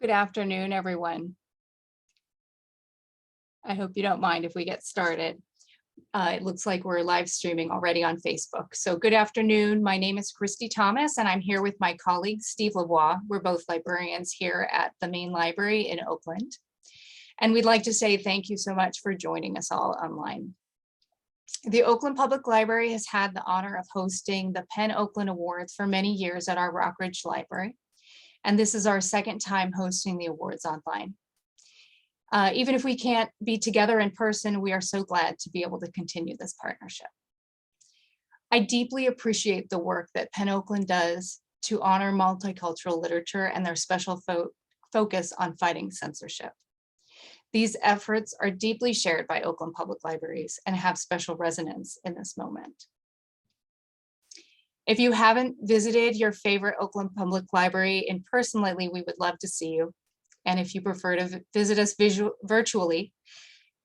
Good afternoon, everyone. I hope you don't mind if we get started. It looks like we're live streaming already on Facebook. So good afternoon. My name is Christy Thomas, and I'm here with my colleague, Steve Lavoie. We're both librarians here at the main library in Oakland. And we'd like to say thank you so much for joining us all online. The Oakland Public Library has had the honor of hosting the Penn Oakland Awards for many years at our Rockridge Library. And this is our second time hosting the awards online. Even if we can't be together in person, we are so glad to be able to continue this partnership. I deeply appreciate the work that Penn Oakland does to honor multicultural literature and their special focus on fighting censorship. These efforts are deeply shared by Oakland Public Libraries and have special resonance in this moment. If you haven't visited your favorite Oakland Public Library in person lately, we would love to see you. And if you prefer to visit us virtually,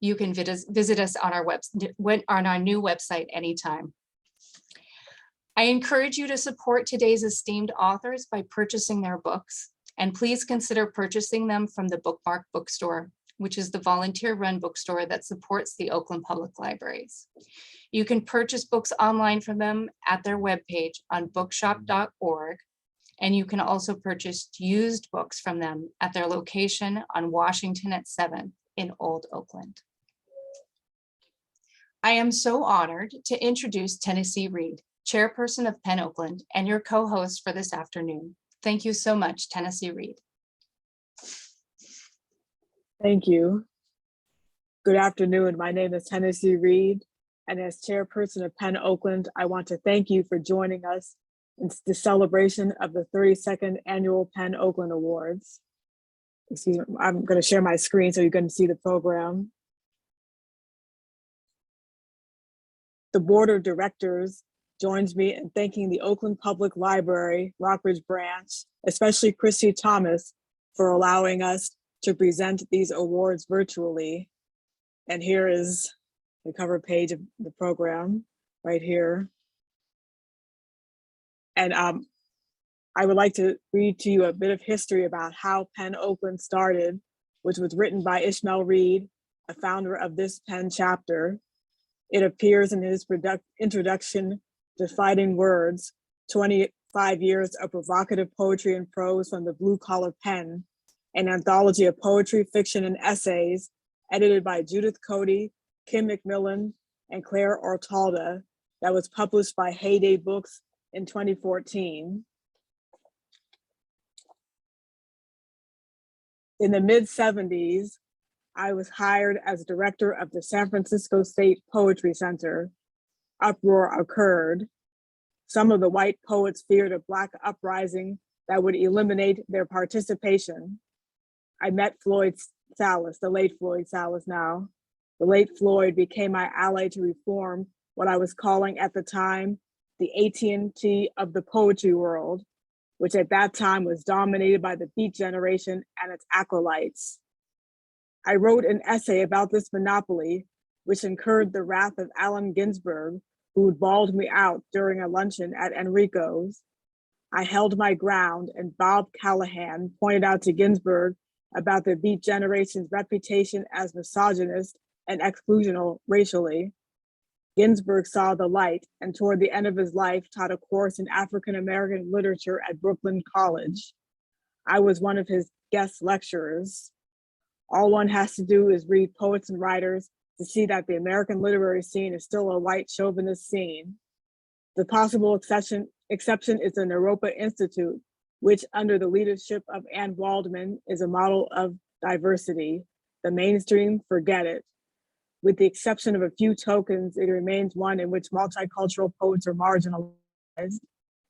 you can visit us on our new website anytime. I encourage you to support today's esteemed authors by purchasing their books, and please consider purchasing them from the Bookmark Bookstore, which is the volunteer-run bookstore that supports the Oakland Public Libraries. You can purchase books online from them at their webpage on bookshop.org, and you can also purchase used books from them at their location on Washington at 7th in Old Oakland. I am so honored to introduce Tennessee Reed, chairperson of Penn Oakland and your co-host for this afternoon. Thank you so much, Tennessee Reed. Thank you. Good afternoon. My name is Tennessee Reed, and as chairperson of Penn Oakland, I want to thank you for joining us in the celebration of the 32nd Annual Penn Oakland Awards. Excuse me, I'm going to share my screen so you can see the program. The board of directors joins me in thanking the Oakland Public Library, Rockridge branch, especially Christy Thomas, for allowing us to present these awards virtually. And here is the cover page of the program right here. And I would like to read to you a bit of history about how Penn Oakland started, which was written by Ishmael Reed, a founder of this Penn chapter. It appears in his introduction to Fighting Words, 25 years of provocative poetry and prose from the Blue Collar Pen, an anthology of poetry, fiction, and essays edited by Judith Cody, Kim McMillan, and Claire Ortalda that was published by Heyday Books in 2014. In the mid-70s, I was hired as director of the San Francisco State Poetry Center. Uproar occurred. Some of the white poets feared a Black uprising that would eliminate their participation. I met Floyd Salas, the late Floyd Salas now. The late Floyd became my ally to reform what I was calling at the time the AT&T of the poetry world, which at that time was dominated by the Beat Generation and its acolytes. I wrote an essay about this monopoly, which incurred the wrath of Allen Ginsberg, who bawled me out during a luncheon at Enrico's. I held my ground, and Bob Callahan pointed out to Ginsberg about the Beat Generation's reputation as misogynist and exclusional racially. Ginsberg saw the light, and toward the end of his life taught a course in African-American literature at Brooklyn College. I was one of his guest lecturers. All one has to do is read poets and writers to see that the American literary scene is still a white chauvinist scene. The possible exception is the Naropa Institute, which under the leadership of Ann Waldman is a model of diversity. The mainstream, forget it. With the exception of a few tokens, it remains one in which multicultural poets are marginalized.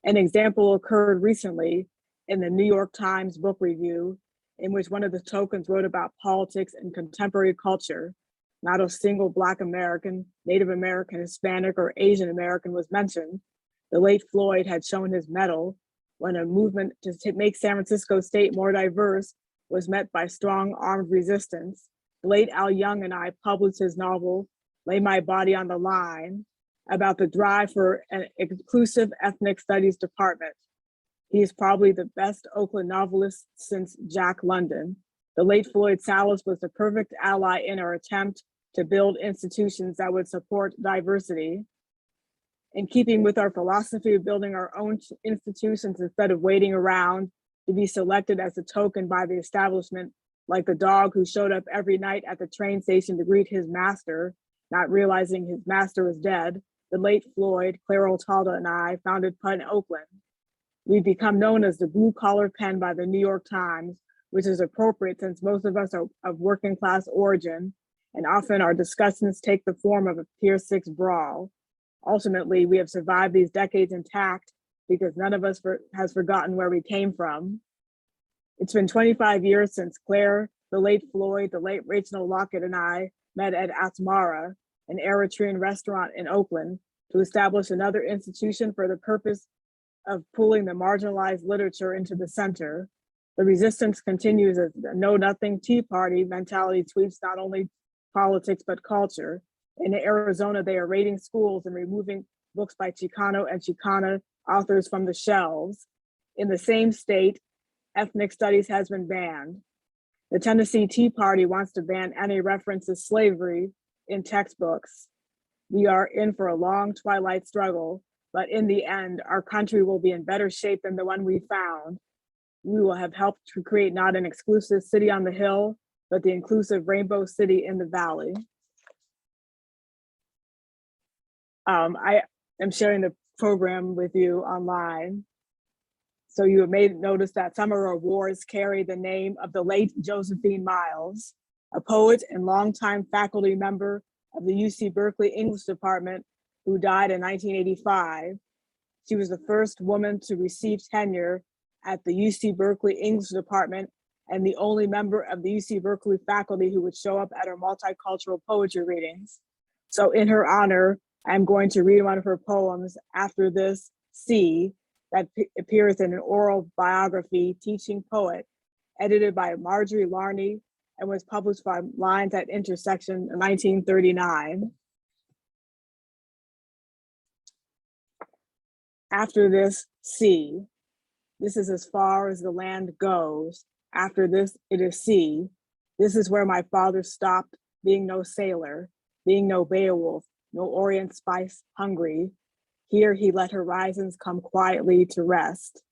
An example occurred recently in the New York Times book review, in which one of the tokens wrote about politics and contemporary culture. Not a single Black American, Native American, Hispanic, or Asian American was mentioned. The late Floyd had shown his mettle when a movement to make San Francisco State more diverse was met by strong armed resistance. The late Al Young and I published his novel, Lay My Body on the Line, about the drive for an inclusive ethnic studies department. He is probably the best Oakland novelist since Jack London. The late Floyd Salas was the perfect ally in our attempt to build institutions that would support diversity. In keeping with our philosophy of building our own institutions instead of waiting around to be selected as a token by the establishment, like the dog who showed up every night at the train station to greet his master, not realizing his master was dead, the late Floyd, Claire Otalda, and I founded Pun Oakland. We've become known as the blue collar pen by the New York Times, which is appropriate since most of us are of working class origin, and often our discussions take the form of a Pier 6 brawl. Ultimately, we have survived these decades intact because none of us has forgotten where we came from. It's been 25 years since Claire, the late Floyd, the late Reginald Lockett, and I met at Atmara, an Eritrean restaurant in Oakland, to establish another institution for the purpose of pulling the marginalized literature into the center. The resistance continues as the know-nothing Tea Party mentality sweeps not only politics, but culture. In Arizona, they are raiding schools and removing books by Chicano and Chicana authors from the shelves. In the same state, ethnic studies has been banned. The Tennessee Tea Party wants to ban any reference to slavery in textbooks. We are in for a long twilight struggle, but in the end, our country will be in better shape than the one we found. We will have helped to create not an exclusive city on the hill, but the inclusive rainbow city in the valley. I am sharing the program with you online. So you may notice that some of our awards carry the name of the late Josephine Miles, a poet and longtime faculty member of the UC Berkeley English Department who died in 1985. She was the first woman to receive tenure at the UC Berkeley English Department and the only member of the UC Berkeley faculty who would show up at our multicultural poetry readings. So in her honor, I'm going to read one of her poems, After This, C, that appears in an oral biography, Teaching Poet, edited by Marjorie Larney and was published by Lines at Intersection in 1939. After this, C. This is as far as the land goes. After this, it is sea. This is where my father stopped, being no sailor, being no Beowulf, no Orient spice hungry. Here he let horizons come quietly to rest.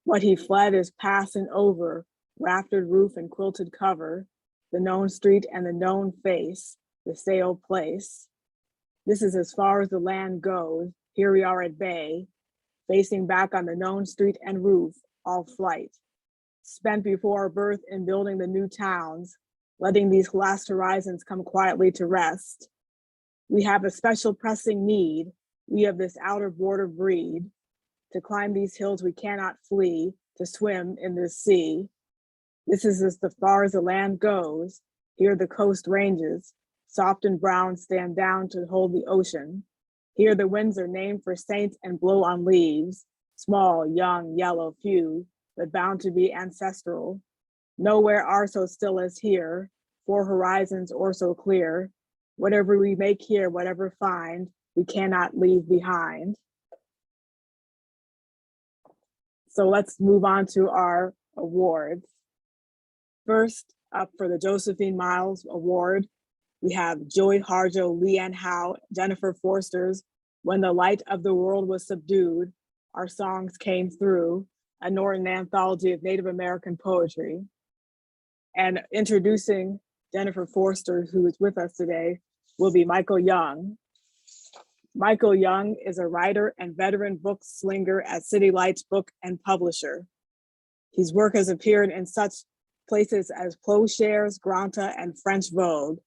What he fled is past and over, raftered roof and quilted cover, the known street and the known face, the sailed place. This is as far as the land goes. Here we are at bay, facing back on the known street and roof, all flight. Spent before our birth in building the new towns, letting these last horizons come quietly to rest. We have a special pressing need, we of this outer border breed, to climb these hills we cannot flee, to swim in this sea. This is as far as the land goes. Here the coast ranges, soft and brown stand down to hold the ocean. Here the winds are named for saints and blow on leaves, small, young, yellow, few, but bound to be ancestral. Nowhere are so still as here, four horizons or so clear. Whatever we make here, whatever find, we cannot leave behind. So let's move on to our awards. First up for the Josephine Miles Award, we have Joy Harjo, Leanne Howe, Jennifer Foerster's When the Light of the World Was Subdued, Our Songs Came Through, a Northern anthology of Native American poetry. And introducing Jennifer Foerster, who is with us today, will be Michael Young. Michael Young is a writer and veteran book slinger at City Lights Book and Publisher. His work has appeared in such places as Plowshares, Granta, and French Vogue.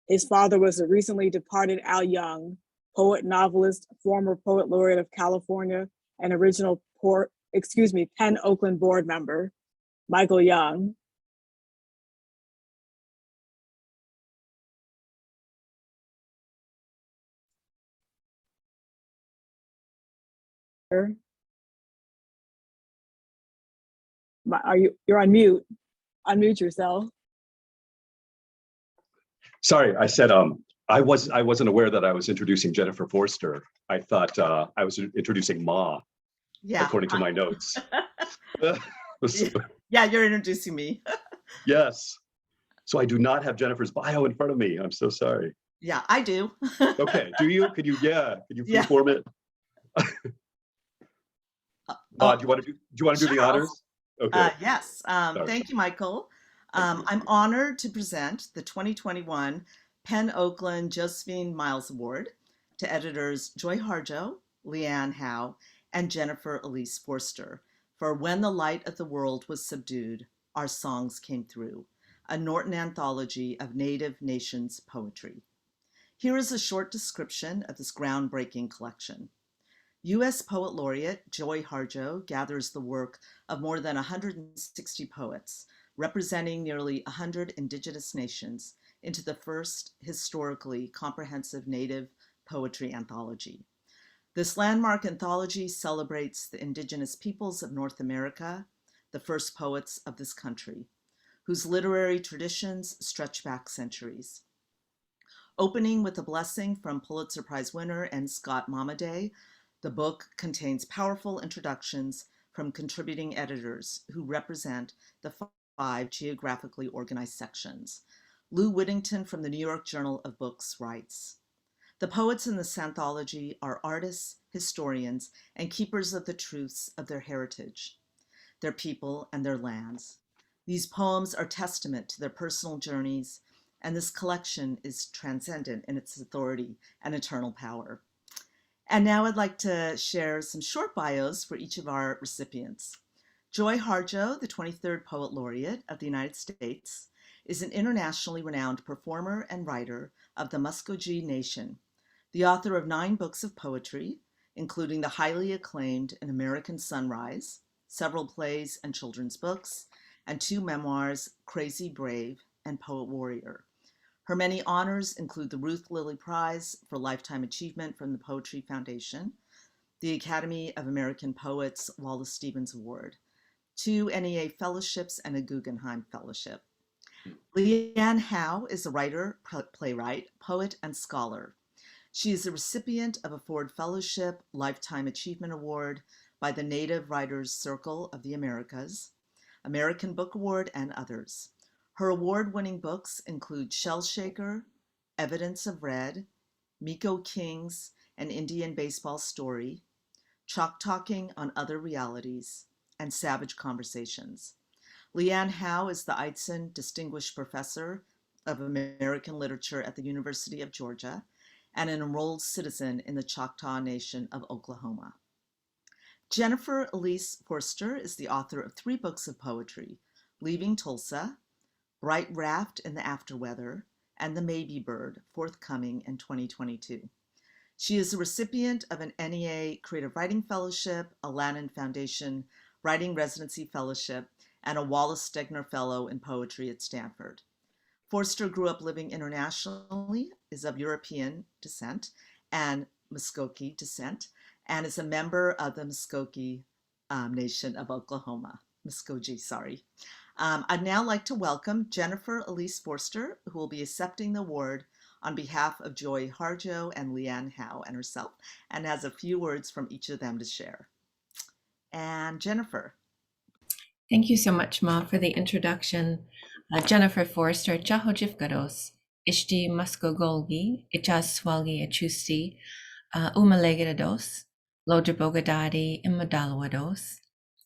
His father was the recently departed Al Young, poet, novelist, former poet laureate of California, and original Penn Oakland board member, Michael Young. You're on mute. Unmute yourself. Sorry, I said I wasn't aware that I was introducing Jennifer Foerster. I thought I was introducing Ma, yeah, according to my notes. Yeah, you're introducing me. Yes. So I do not have Jennifer's bio in front of me. I'm so sorry. Yeah, I do. Okay, do you? Could you Yeah. freeform it? Do you want to do the honors? Okay. Yes. Thank you, Michael. I'm honored to present the 2021 Penn Oakland-Josephine Miles Award to editors Joy Harjo, Leanne Howe, and Jennifer Elise Foerster for When the Light of the World Was Subdued, Our Songs Came Through, a Norton anthology of Native Nations poetry. Here is a short description of this groundbreaking collection. U.S. Poet Laureate Joy Harjo gathers the work of more than 160 poets, representing nearly 100 indigenous nations, into the first historically comprehensive Native poetry anthology. This landmark anthology celebrates the indigenous peoples of North America, the first poets of this country, whose literary traditions stretch back centuries. Opening with a blessing from Pulitzer Prize winner and Scott Momaday, the book contains powerful introductions from contributing editors who represent the 5 geographically organized sections. Lou Whittington from the New York Journal of Books writes, "The poets in this anthology are artists, historians, and keepers of the truths of their heritage, their people, and their lands. These poems are testament to their personal journeys, and this collection is transcendent in its authority and eternal power." And now I'd like to share some short bios for each of our recipients. Joy Harjo, the 23rd Poet Laureate of the United States, is an internationally renowned performer and writer of the Muskogee Nation, the author of 9 books of poetry, including the highly acclaimed An American Sunrise, several plays and children's books, and 2 memoirs, Crazy Brave and Poet Warrior. Her many honors include the Ruth Lilly Prize for Lifetime Achievement from the Poetry Foundation, the Academy of American Poets Wallace Stevens Award, 2 NEA fellowships, and a Guggenheim Fellowship. Leanne Howe is a writer, playwright, poet, and scholar. She is a recipient of a Ford Fellowship Lifetime Achievement Award by the Native Writers Circle of the Americas, American Book Award, and others. Her award-winning books include Shell Shaker, Evidence of Red, Miko King's An Indian Baseball Story, Chalk Talking on Other Realities, and Savage Conversations. Leanne Howe is the Eidson Distinguished Professor of American Literature at the University of Georgia and an enrolled citizen in the Choctaw Nation of Oklahoma. Jennifer Elise Foerster is the author of 3 books of poetry, Leaving Tulsa, Bright Raft in the Afterweather, and The Maybe Bird, forthcoming in 2022. She is a recipient of an NEA Creative Writing Fellowship, a Lannan Foundation Writing Residency Fellowship, and a Wallace Stegner Fellow in Poetry at Stanford. Foerster grew up living internationally, is of European descent and Muskogee descent, and is a member of the Muskogee Nation of Oklahoma. Muskogee, sorry. I'd now like to welcome Jennifer Elise Foerster, who will be accepting the award on behalf of Joy Harjo and Leanne Howe and herself, and has a few words from each of them to share. And Jennifer. Thank you so much, Ma, for the introduction. Jennifer Foerster, Chahojifgados, Ishti Muskogolgi, Ichaswalgi Achusti, Umalegados, Lojabogadadi, Imadalwados,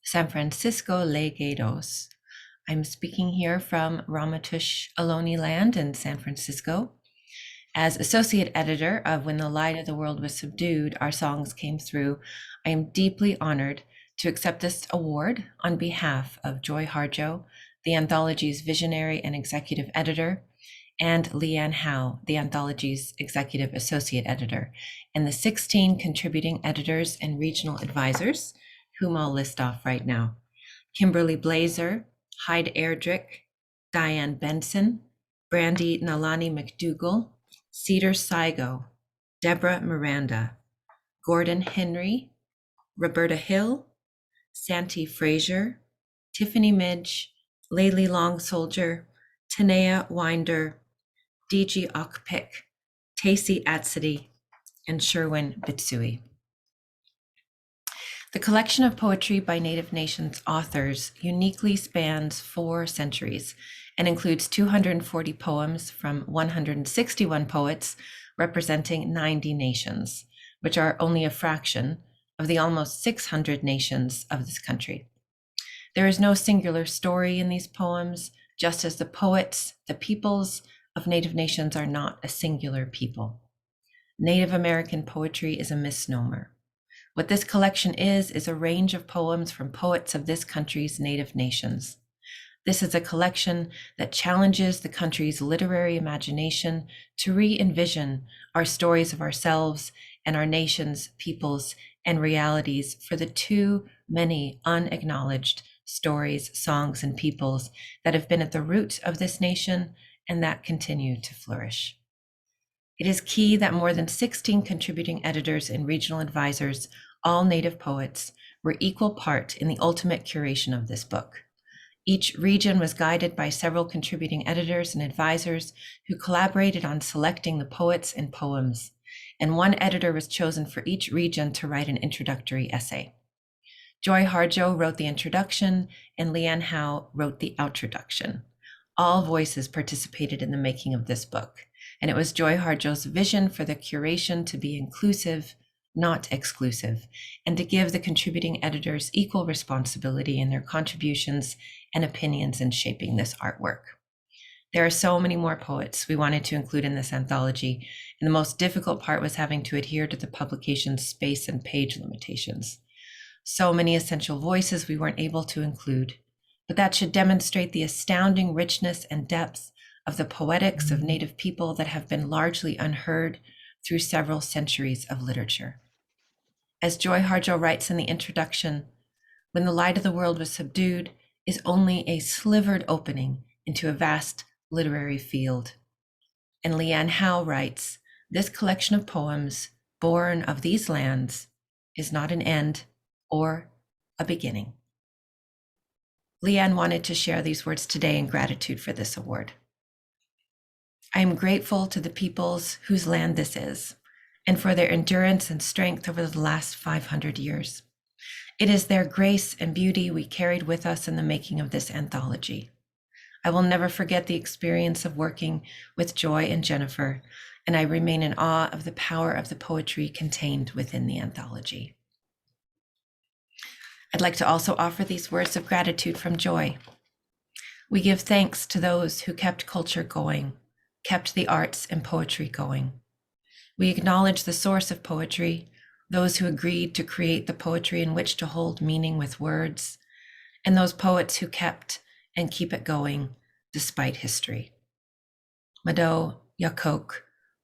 San Francisco Legados. I'm speaking here from Ramaytush Ohlone land in San Francisco. As associate editor of When the Light of the World Was Subdued, Our Songs Came Through, I am deeply honored to accept this award on behalf of Joy Harjo, the anthology's visionary and executive editor, and Leanne Howe, the anthology's executive associate editor, and the 16 contributing editors and regional advisors, whom I'll list off right now. Kimberly Blazer, Hyde Erdrich, Diane Benson, Brandy Nalani McDougall, Cedar Saigo, Deborah Miranda, Gordon Henry, Roberta Hill, Santee Frazier, Tiffany Midge, Laylee Long Soldier, Tanea Winder, D.G. Okpik, Tacey Atsidi, and Sherwin Bitsui. The collection of poetry by Native Nations authors uniquely spans 4 centuries and includes 240 poems from 161 poets representing 90 nations, which are only a fraction of the almost 600 nations of this country. There is no singular story in these poems, just as the poets, the peoples of Native nations are not a singular people. Native American poetry is a misnomer. What this collection is a range of poems from poets of this country's Native nations. This is a collection that challenges the country's literary imagination to re-envision our stories of ourselves and our nations, peoples, and realities for the too many unacknowledged stories, songs, and peoples that have been at the root of this nation and that continue to flourish. It is key that more than 16 contributing editors and regional advisors, all Native poets, were equal part in the ultimate curation of this book. Each region was guided by several contributing editors and advisors who collaborated on selecting the poets and poems, and one editor was chosen for each region to write an introductory essay. Joy Harjo wrote the introduction, and Leanne Howe wrote the outroduction. All voices participated in the making of this book, and it was Joy Harjo's vision for the curation to be inclusive, not exclusive, and to give the contributing editors equal responsibility in their contributions and opinions in shaping this artwork. There are so many more poets we wanted to include in this anthology, and the most difficult part was having to adhere to the publication's space and page limitations. So many essential voices we weren't able to include, but that should demonstrate the astounding richness and depth of the poetics of Native people that have been largely unheard through several centuries of literature. As Joy Harjo writes in the introduction, when the light of the world was subdued is only a slivered opening into a vast literary field. And Leanne Howe writes, this collection of poems born of these lands is not an end or a beginning. Leanne wanted to share these words today in gratitude for this award. I am grateful to the peoples whose land this is, and for their endurance and strength over the last 500 years. It is their grace and beauty we carried with us in the making of this anthology. I will never forget the experience of working with Joy and Jennifer, and I remain in awe of the power of the poetry contained within the anthology. I'd like to also offer these words of gratitude from Joy. We give thanks to those who kept culture going, kept the arts and poetry going. We acknowledge the source of poetry, those who agreed to create the poetry in which to hold meaning with words, and those poets who kept and keep it going despite history. Mado, Yakok,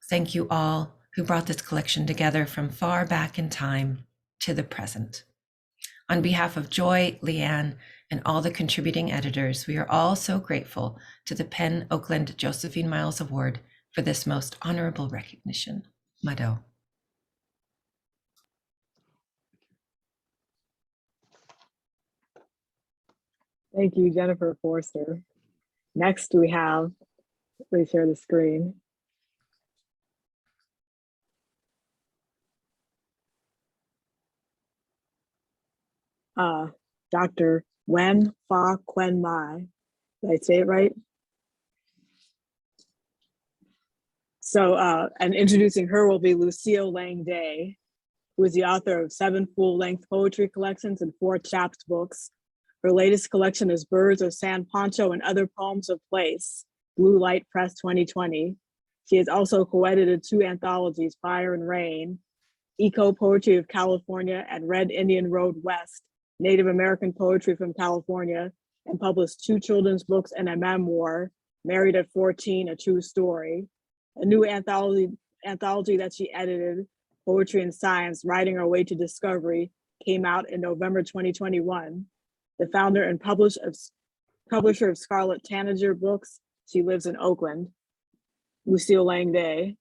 thank you all who brought this collection together from far back in time to the present. On behalf of Joy, Leanne, and all the contributing editors, we are all so grateful to the PEN Oakland-Josephine Miles Award for this most honorable recognition. Mado. Thank you, Jennifer Foerster. Next, we have, please share the screen. Dr. Nguyên Quen Mai. Did I say it right? So, and introducing her will be Lucille Lang, who is the author of 7 full-length poetry collections and 4 chapter books. Her latest collection is Birds of San Pancho and Other Poems of Place, Blue Light Press 2020. She has also co-edited 2 anthologies, Fire and Rain, Eco Poetry of California, and Red Indian Road West, Native American Poetry from California, and published 2 children's books and a memoir, Married at 14, A True Story. A new anthology that she edited, Poetry and Science, Writing Our Way to Discovery, came out in November 2021. The founder and publisher of Scarlet Tanager Books, she lives in Oakland. Lucille Lang Day.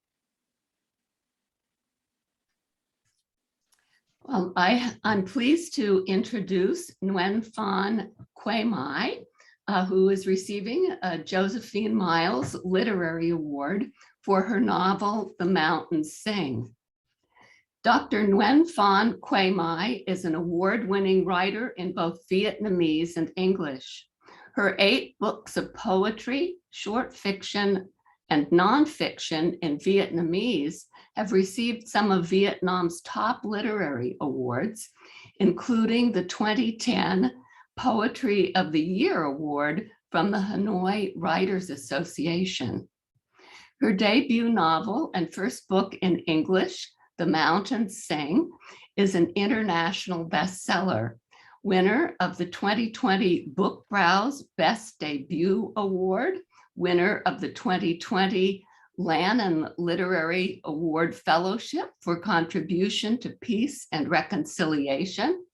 Well, I'm pleased to introduce Nguyên Quen Mai, who is receiving a Josephine Miles Literary Award for her novel, The Mountains Sing. Dr. Nguyen Phan Quay Mai is an award-winning writer in both Vietnamese and English. Her 8 books of poetry, short fiction, and nonfiction in Vietnamese have received some of Vietnam's top literary awards, including the 2010 Poetry of the Year Award from the Hanoi Writers Association. Her debut novel and first book in English, The Mountains Sing, is an international bestseller, winner of the 2020 Book Browse Best Debut Award, winner of the 2020 Lannan Literary Award Fellowship for contribution to peace and reconciliation,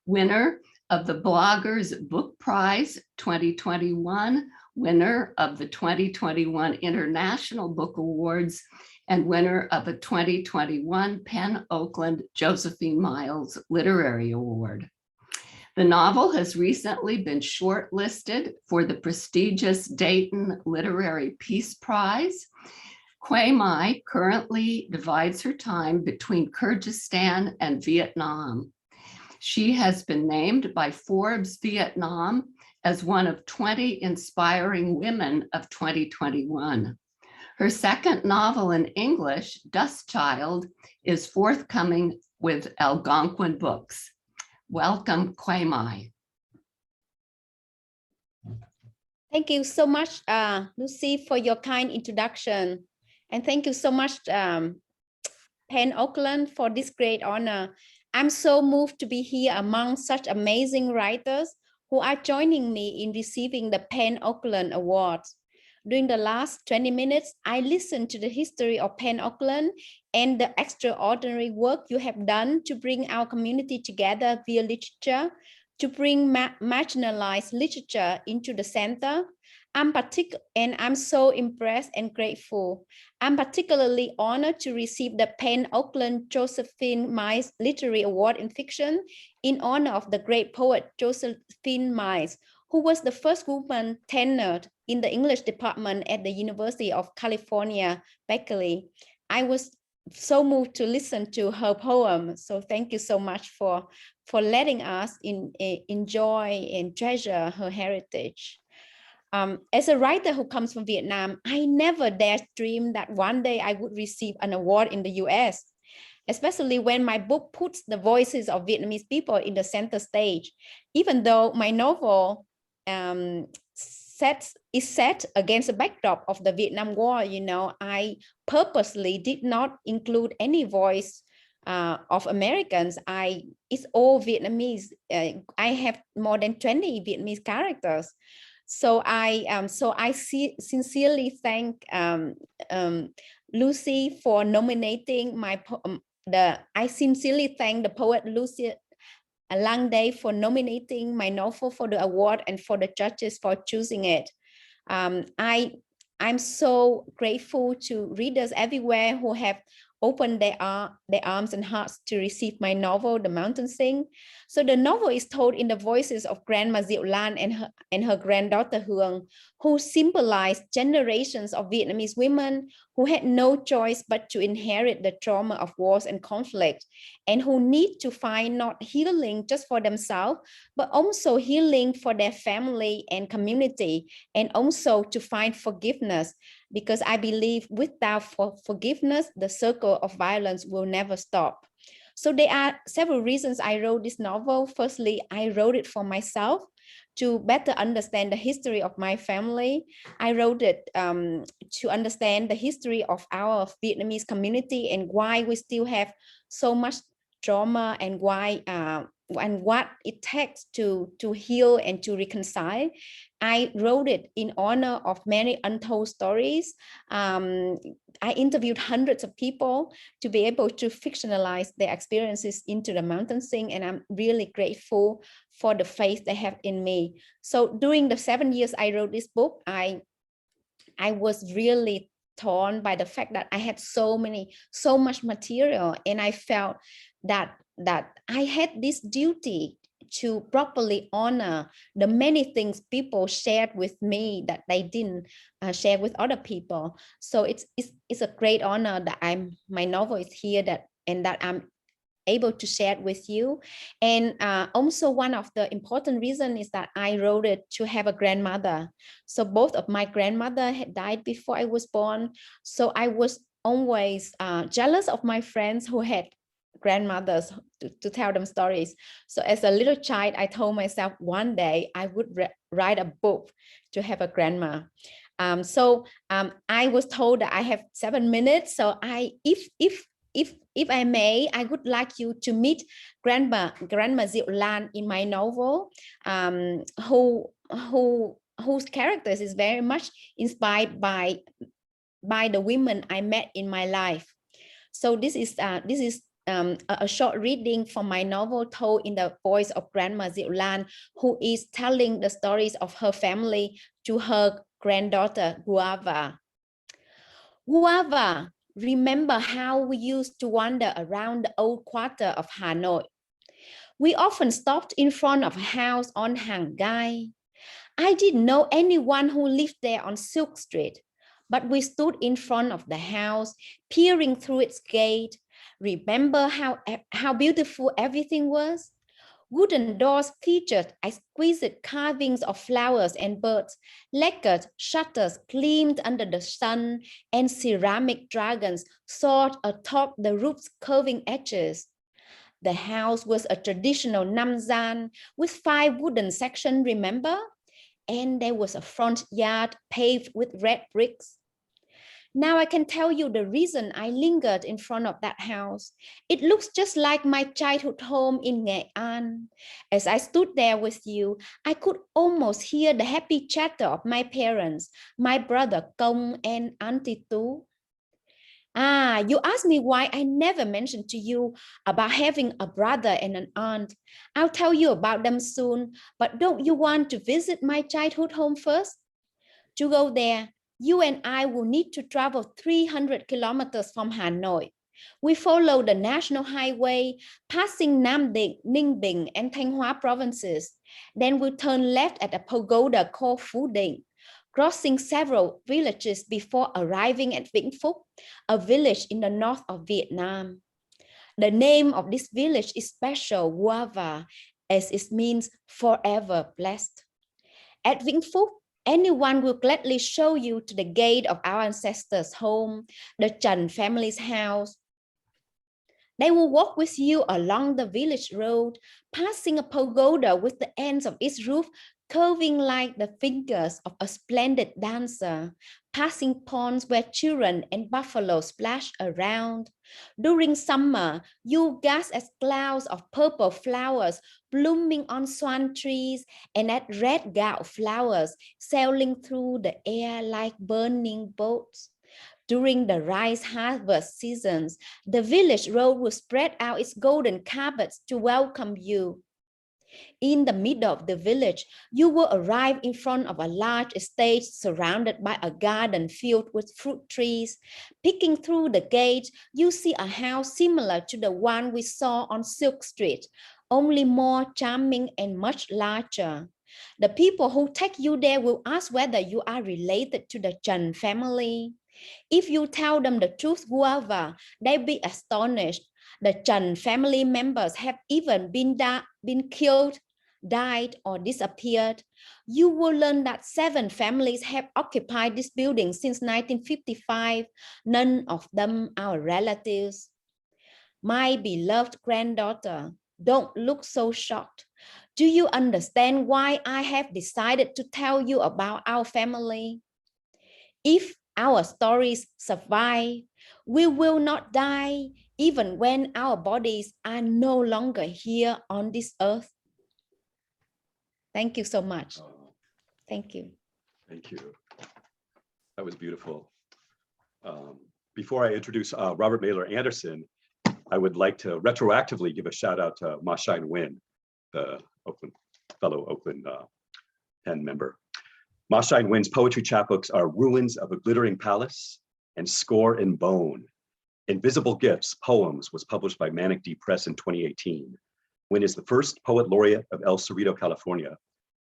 winner of the Bloggers Book Prize 2021, winner of the 2021 International Book Awards, and winner of a 2021 Penn Oakland-Josephine Miles Literary Award. The novel has recently been shortlisted for the prestigious Dayton Literary Peace Prize. Quay Mai currently divides her time between Kyrgyzstan and Vietnam. She has been named by Forbes Vietnam as one of 20 inspiring women of 2021. Her second novel in English, Dust Child, is forthcoming with Algonquin Books. Welcome, Quay Mai. Thank you so much, Lucy, for your kind introduction. And thank you so much, Penn Oakland, for this great honor. I'm so moved to be here among such amazing writers who are joining me in receiving the Penn Oakland Awards. During the last 20 minutes, I listened to the history of Penn Oakland and the extraordinary work you have done to bring our community together via literature, to bring marginalized literature into the center. I'm so impressed and grateful. I'm particularly honored to receive the Penn Oakland-Josephine Miles Literary Award in Fiction in honor of the great poet Josephine Miles, who was the first woman tenured in the English department at the University of California, Berkeley. I was so moved to listen to her poem. So thank you so much for letting us enjoy and treasure her heritage. As a writer who comes from Vietnam, I never dared dream that one day I would receive an award in the US, especially when my book puts the voices of Vietnamese people in the center stage. Even though my novel is set against the backdrop of the Vietnam War, you know, I purposely did not include any voice of Americans. It's all Vietnamese. I have more than 20 Vietnamese characters. So I sincerely thank Lucy for nominating my I sincerely thank the poet Lucille Lang for nominating my novel for the award and for the judges for choosing it. I'm so grateful to readers everywhere who have opened their arms and hearts to receive my novel, The Mountain Sing. So the novel is told in the voices of Grandma Diệu Lan and her granddaughter Hương, who symbolize generations of Vietnamese women who had no choice but to inherit the trauma of wars and conflict, and who need to find not healing just for themselves, but also healing for their family and community, and also to find forgiveness. Because I believe without forgiveness, the circle of violence will never stop. So there are several reasons I wrote this novel. Firstly, I wrote it for myself to better understand the history of my family. I wrote it to understand the history of our Vietnamese community and why we still have so much trauma, and why and what it takes to heal and to reconcile. I wrote it in honor of many untold stories. I interviewed hundreds of people to be able to fictionalize their experiences into The Mountain Sing, and I'm really grateful for the faith they have in me. So during the 7 years I wrote this book, I was really torn by the fact that I had so much material, and I felt that I had this duty to properly honor the many things people shared with me that they didn't share with other people. So it's a great honor that my novel is here, that and that I'm able to share it with you. And also one of the important reasons is that I wrote it to have a grandmother. So both of my grandmother had died before I was born. So I was always jealous of my friends who had grandmothers to tell them stories. So as a little child, I told myself one day I would write a book to have a grandma. I was told that I have 7 minutes. So if I may, I would like you to meet Grandma Diệu Lan in my novel, whose characters is very much inspired by the women I met in my life. So this is a short reading from my novel told in the voice of Grandma Diệu Lan, who is telling the stories of her family to her granddaughter Guava. Guava, remember how we used to wander around the old quarter of Hanoi? We often stopped in front of a house on Hàng Gai. I didn't know anyone who lived there on Silk Street, but we stood in front of the house, peering through its gate. Remember how beautiful everything was? Wooden doors featured exquisite carvings of flowers and birds. Lacquered shutters gleamed under the sun, and ceramic dragons soared atop the roof's curving edges. The house was a traditional namzan with 5 wooden sections, remember? And there was a front yard paved with red bricks. Now I can tell you the reason I lingered in front of that house. It looks just like my childhood home in Nghệ An. As I stood there with you, I could almost hear the happy chatter of my parents, my brother Công and Auntie Tu. You asked me why I never mentioned to you about having a brother and an aunt. I'll tell you about them soon, but don't you want to visit my childhood home first? To go there, you and I will need to travel 300 kilometers from Hanoi. We follow the national highway, passing Nam Định, Ninh Bình, and Thanh Hóa provinces. Then we turn left at a pagoda called Phú Định, crossing several villages before arriving at Vĩnh Phúc, a village in the north of Vietnam. The name of this village is special, Guava, as it means forever blessed. At Vĩnh Phúc, anyone will gladly show you to the gate of our ancestors' home, the Trần family's house. They will walk with you along the village road, passing a pagoda with the ends of its roof curving like the fingers of a splendid dancer, passing ponds where children and buffalo splash around. During summer, you gasp at clouds of purple flowers blooming on swan trees and at red gout flowers sailing through the air like burning boats. During the rice harvest seasons, the village road will spread out its golden carpets to welcome you. In the middle of the village, you will arrive in front of a large estate surrounded by a garden filled with fruit trees. Peeking through the gate, you see a house similar to the one we saw on Silk Street, only more charming and much larger. The people who take you there will ask whether you are related to the Trần family. If you tell them the truth, Guava, they'll be astonished. The Trần family members have even been killed, died, or disappeared. You will learn that 7 families have occupied this building since 1955, none of them our relatives. My beloved granddaughter, don't look so shocked. Do you understand why I have decided to tell you about our family? If our stories survive, we will not die, even when our bodies are no longer here on this earth. Thank you so much. Thank you. Thank you. That was beautiful. Before I introduce Robert Mailer Anderson, I would like to retroactively give a shout out to Nguyên, the fellow Oakland Penn member. Nguyên poetry chapbooks are Ruins of a Glittering Palace and Score in Bone. Invisible Gifts, Poems was published by Manic D Press in 2018. Nguyên is the first poet laureate of El Cerrito, California,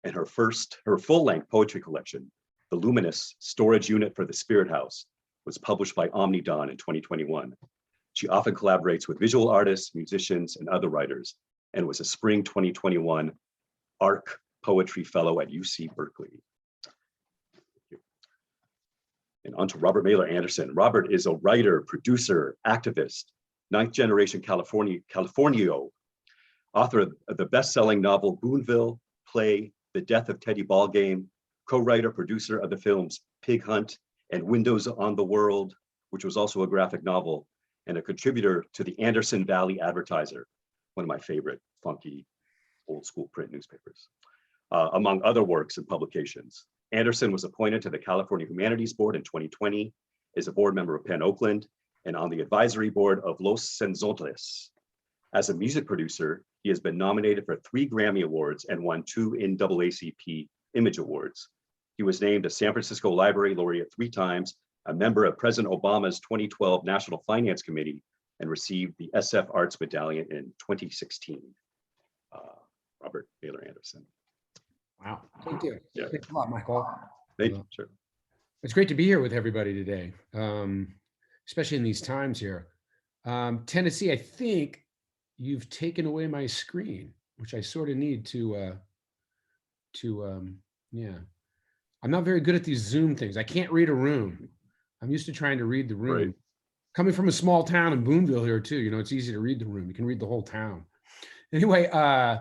and her full-length poetry collection, The Luminous Storage Unit for the Spirit House, was published by Omnidon in 2021. She often collaborates with visual artists, musicians, and other writers, and was a spring 2021 ARC Poetry Fellow at UC Berkeley. And on to Robert Mailer Anderson. Robert is a writer, producer, activist, ninth generation Californio, author of the best-selling novel Boonville, play The Death of Teddy Ballgame, co-writer, producer of the films Pig Hunt and Windows on the World, which was also a graphic novel, and a contributor to the Anderson Valley Advertiser, one of my favorite funky old school print newspapers, among other works and publications. Anderson was appointed to the California Humanities Board in 2020, is a board member of Penn Oakland, and on the advisory board of Los Senzontles. As a music producer, he has been nominated for 3 Grammy Awards and won 2 NAACP Image Awards. He was named a San Francisco Library Laureate 3 times, a member of President Obama's 2012 National Finance Committee, and received the SF Arts Medallion in 2016. Robert Mailer Anderson. Wow, thank you. Yeah. Thanks a lot, Michael. Thank you, sure. It's great to be here with everybody today, especially in these times here. Tennessee, I think you've taken away my screen, which I sort of need to yeah. I'm not very good at these Zoom things. I can't read a room. I'm used to trying to read the room. Right. Coming from a small town in Boonville here too, you know, it's easy to read the room. You can read the whole town. Anyway, I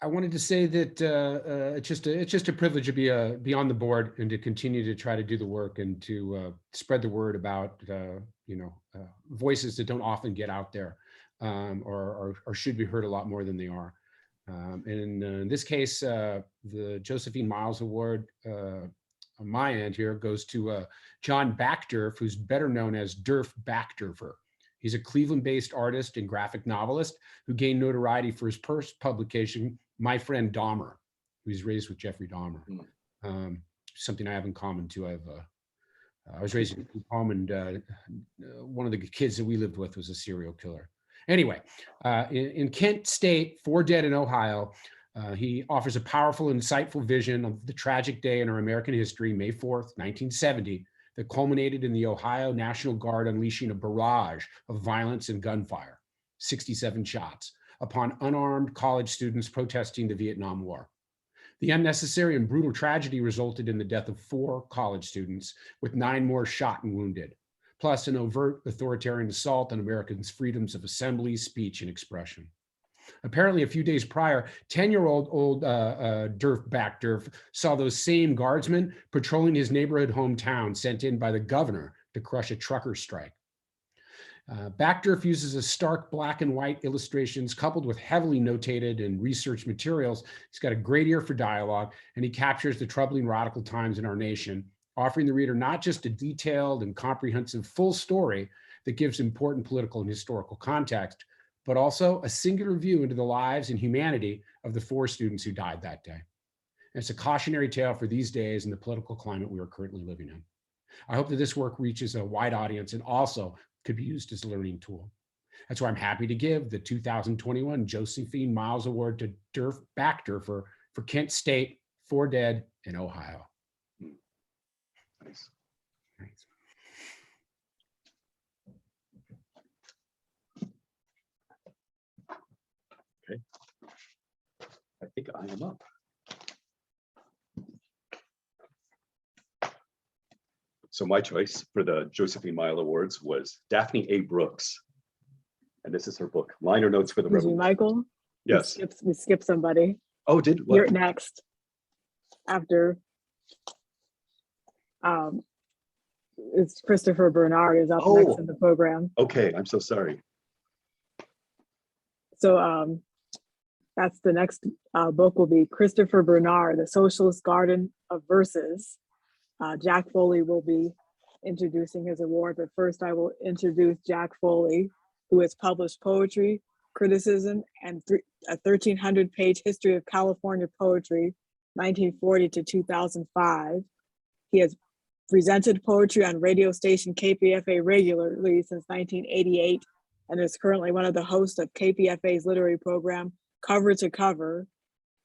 wanted to say that it's just a privilege to be on the board and to continue to try to do the work and to spread the word about voices that don't often get out there or should be heard a lot more than they are. And in this case, the Josephine Miles Award on my end here goes to John Backderf, who's better known as Derf Backderfer. He's a Cleveland-based artist and graphic novelist who gained notoriety for his first publication, My Friend Dahmer, who was raised with Jeffrey Dahmer. Something I have in common too. I was raised in home, and one of the kids that we lived with was a serial killer. Anyway, in Kent State, 4 Dead in Ohio, he offers a powerful, insightful vision of the tragic day in our American history, May 4th, 1970, that culminated in the Ohio National Guard unleashing a barrage of violence and gunfire, 67 shots, upon unarmed college students protesting the Vietnam War. The unnecessary and brutal tragedy resulted in the death of 4 college students, with 9 more shot and wounded, plus an overt authoritarian assault on Americans' freedoms of assembly, speech, and expression. Apparently, a few days prior, 10-year-old Derf Backderf saw those same guardsmen patrolling his neighborhood hometown sent in by the governor to crush a trucker strike. Backderf uses a stark black and white illustrations coupled with heavily notated and researched materials. He's got a great ear for dialogue, and he captures the troubling radical times in our nation, offering the reader not just a detailed and comprehensive full story that gives important political and historical context, but also a singular view into the lives and humanity of the 4 students who died that day. And it's a cautionary tale for these days and the political climate we are currently living in. I hope that this work reaches a wide audience and also could be used as a learning tool. That's why I'm happy to give the 2021 Josephine Miles Award to Derf Backderfer for Kent State, 4 Dead in Ohio. Nice. Thanks. Okay. I think I am up. So my choice for the Josephine Miles Awards was Daphne A. Brooks. And this is her book, Liner Notes for the Excuse me, Revolution. Michael. Yes. We skipped somebody. Oh, did You're what? next. After it's Christopher Bernard is up next in the program. Okay, I'm so sorry. So that's the next book will be Christopher Bernard, The Socialist Garden of Verses. Jack Foley will be introducing his award, but first I will introduce Jack Foley, who has published poetry, criticism, and a 1,300-page history of California poetry, 1940 to 2005. He has presented poetry on radio station KPFA regularly since 1988 and is currently one of the hosts of KPFA's literary program, Cover to Cover.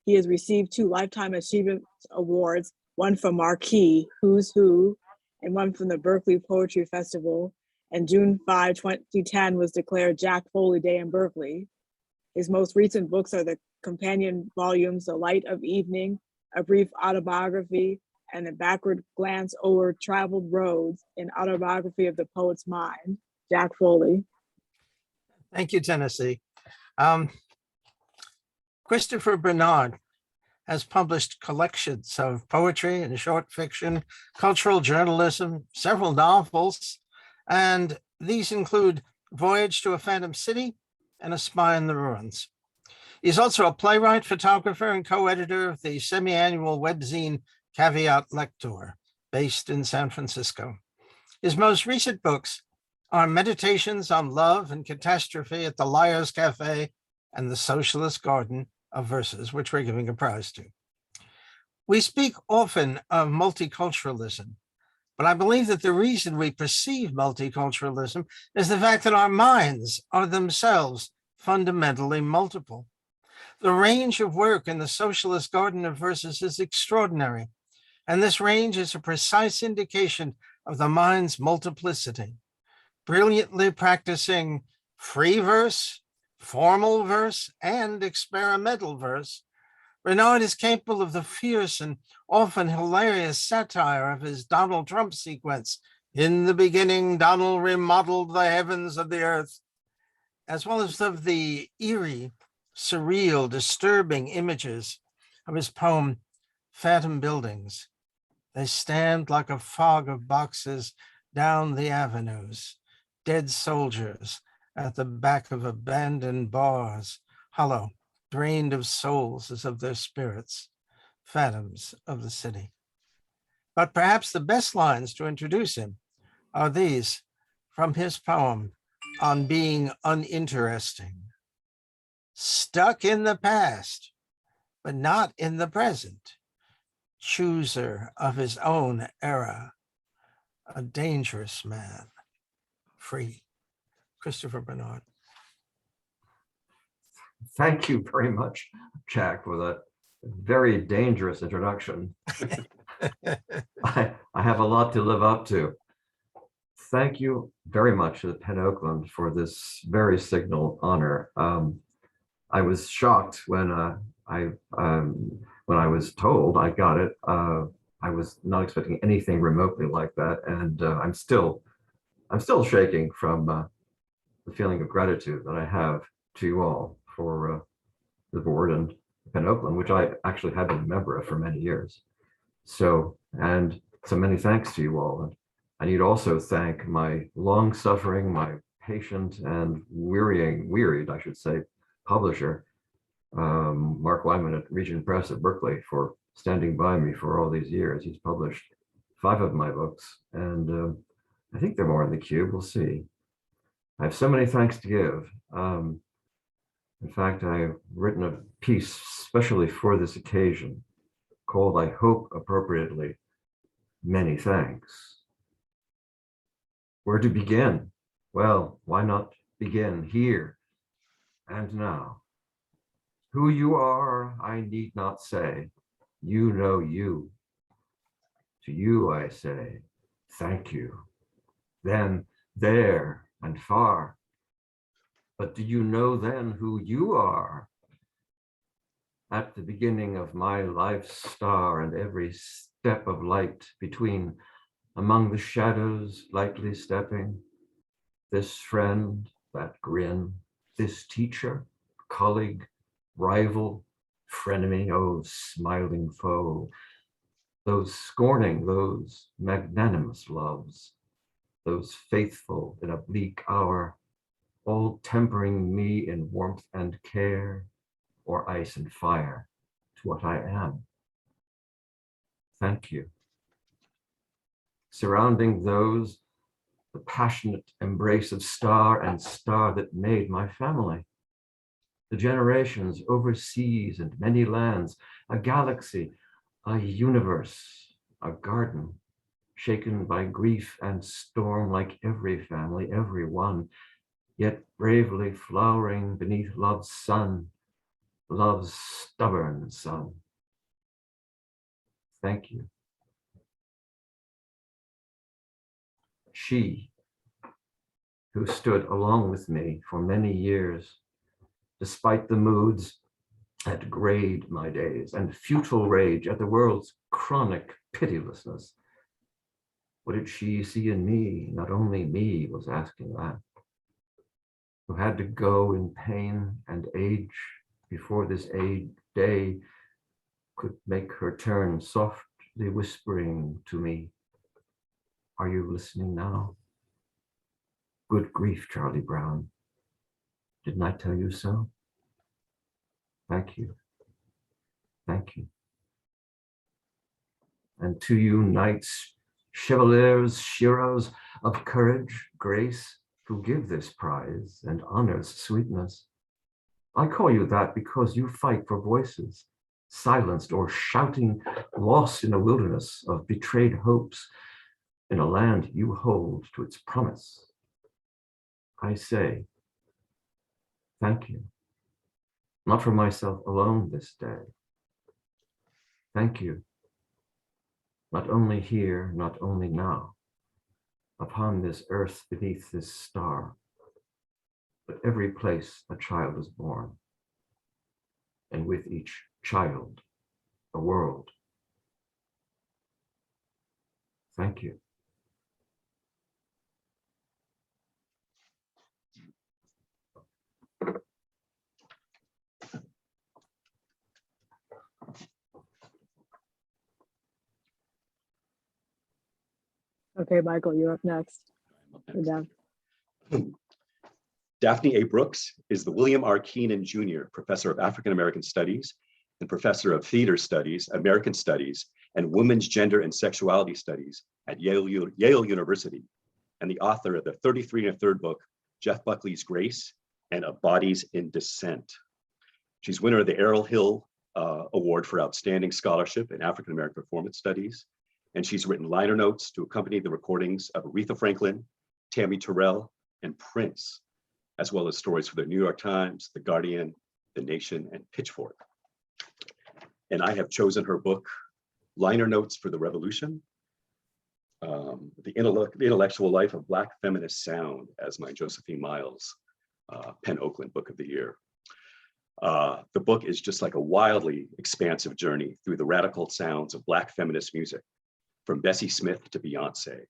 He has received 2 Lifetime Achievement Awards, one from Marquee, Who's Who, and one from the Berkeley Poetry Festival, and June 5, 2010 was declared Jack Foley Day in Berkeley. His most recent books are the companion volumes, The Light of Evening, A Brief Autobiography, and A Backward Glance Over Traveled Roads, an autobiography of the poet's mind. Jack Foley. Thank you, Tennessee. Christopher Bernard has published collections of poetry and short fiction, cultural journalism, several novels, and these include Voyage to a Phantom City and A Spy in the Ruins. He's also a playwright, photographer, and co-editor of the semi-annual webzine Caveat Lector, based in San Francisco. His most recent books are Meditations on Love and Catastrophe at the Liar's Cafe and The Socialist Garden of Verses, which we're giving a prize to. We speak often of multiculturalism, but I believe that the reason we perceive multiculturalism is the fact that our minds are themselves fundamentally multiple. The range of work in the Socialist Garden of Verses is extraordinary, and this range is a precise indication of the mind's multiplicity. Brilliantly practicing free verse, formal verse, and experimental verse, Bernard is capable of the fierce and often hilarious satire of his Donald Trump sequence, "In the beginning, Donald remodeled the heavens of the earth," as well as of the eerie, surreal, disturbing images of his poem, Phantom Buildings. They stand like a fog of boxes down the avenues, dead soldiers at the back of abandoned bars, hollow, drained of souls as of their spirits, phantoms of the city. But perhaps the best lines to introduce him are these from his poem on being uninteresting. Stuck in the past, but not in the present. Chooser of his own era, a dangerous man, free. Christopher Bernard. Thank you very much, Jack, for that very dangerous introduction. I have a lot to live up to. Thank you very much to the Penn Oakland for this very signal honor. I was shocked when I was told I got it. I was not expecting anything remotely like that, and I'm still shaking from the feeling of gratitude that I have to you all for the board and Penn Oakland, which I actually have been a member of for many years. So many thanks to you all. And I need to also thank my long-suffering, my patient and wearied, I should say, publisher, Mark Wyman at Regent Press at Berkeley, for standing by me for all these years. He's published 5 of my books, and I think there are more in the queue. We'll see. I have so many thanks to give. In fact, I've written a piece specially for this occasion called, I hope appropriately, Many Thanks. Where to begin? Well, why not begin here and now? Who you are, I need not say. You know you. To you I say, thank you. Then, there and far. But do you know then who you are? At the beginning of my life's star and every step of light between, among the shadows lightly stepping, this friend, that grin, this teacher, colleague, rival, frenemy, oh, smiling foe, those scorning, those magnanimous loves, those faithful in a bleak hour, all tempering me in warmth and care, or ice and fire, to what I am. Thank you. Surrounding those, the passionate embrace of star and star that made my family. The generations overseas and many lands, a galaxy, a universe, a garden, shaken by grief and storm like every family, every one, yet bravely flowering beneath love's sun, love's stubborn sun. Thank you. She, who stood along with me for many years, despite the moods that grayed my days and futile rage at the world's chronic pitilessness. What did she see in me? Not only me was asking that, who had to go in pain and age before this day could make her turn, softly whispering to me, "Are you listening now? Good grief, Charlie Brown. Didn't I tell you so? Thank you. Thank you. And to you, knights, chevaliers, sheroes of courage, grace, who give this prize and honors sweetness. I call you that because you fight for voices, silenced or shouting, lost in a wilderness of betrayed hopes, in a land you hold to its promise. I say, thank you, not for myself alone this day. Thank you, not only here, not only now, upon this earth beneath this star, but every place a child is born, and with each child, a world. Thank you. Okay, Michael, you're up next. You're down. Daphne A. Brooks is the William R. Keenan Jr. Professor of African American Studies and Professor of Theater Studies, American Studies, and Women's Gender and Sexuality Studies at Yale University, and the author of the 33 1/3 book, Jeff Buckley's Grace and Of Bodies in Dissent. She's winner of the Errol Hill Award for Outstanding Scholarship in African American Performance Studies, and she's written liner notes to accompany the recordings of Aretha Franklin, Tammy Terrell, and Prince, as well as stories for the New York Times, The Guardian, The Nation, and Pitchfork. And I have chosen her book, Liner Notes for the Revolution, The Intellectual Life of Black Feminist Sound, as my Josephine Miles Penn Oakland Book of the Year. The book is just like a wildly expansive journey through the radical sounds of Black feminist music, from Bessie Smith to Beyonce.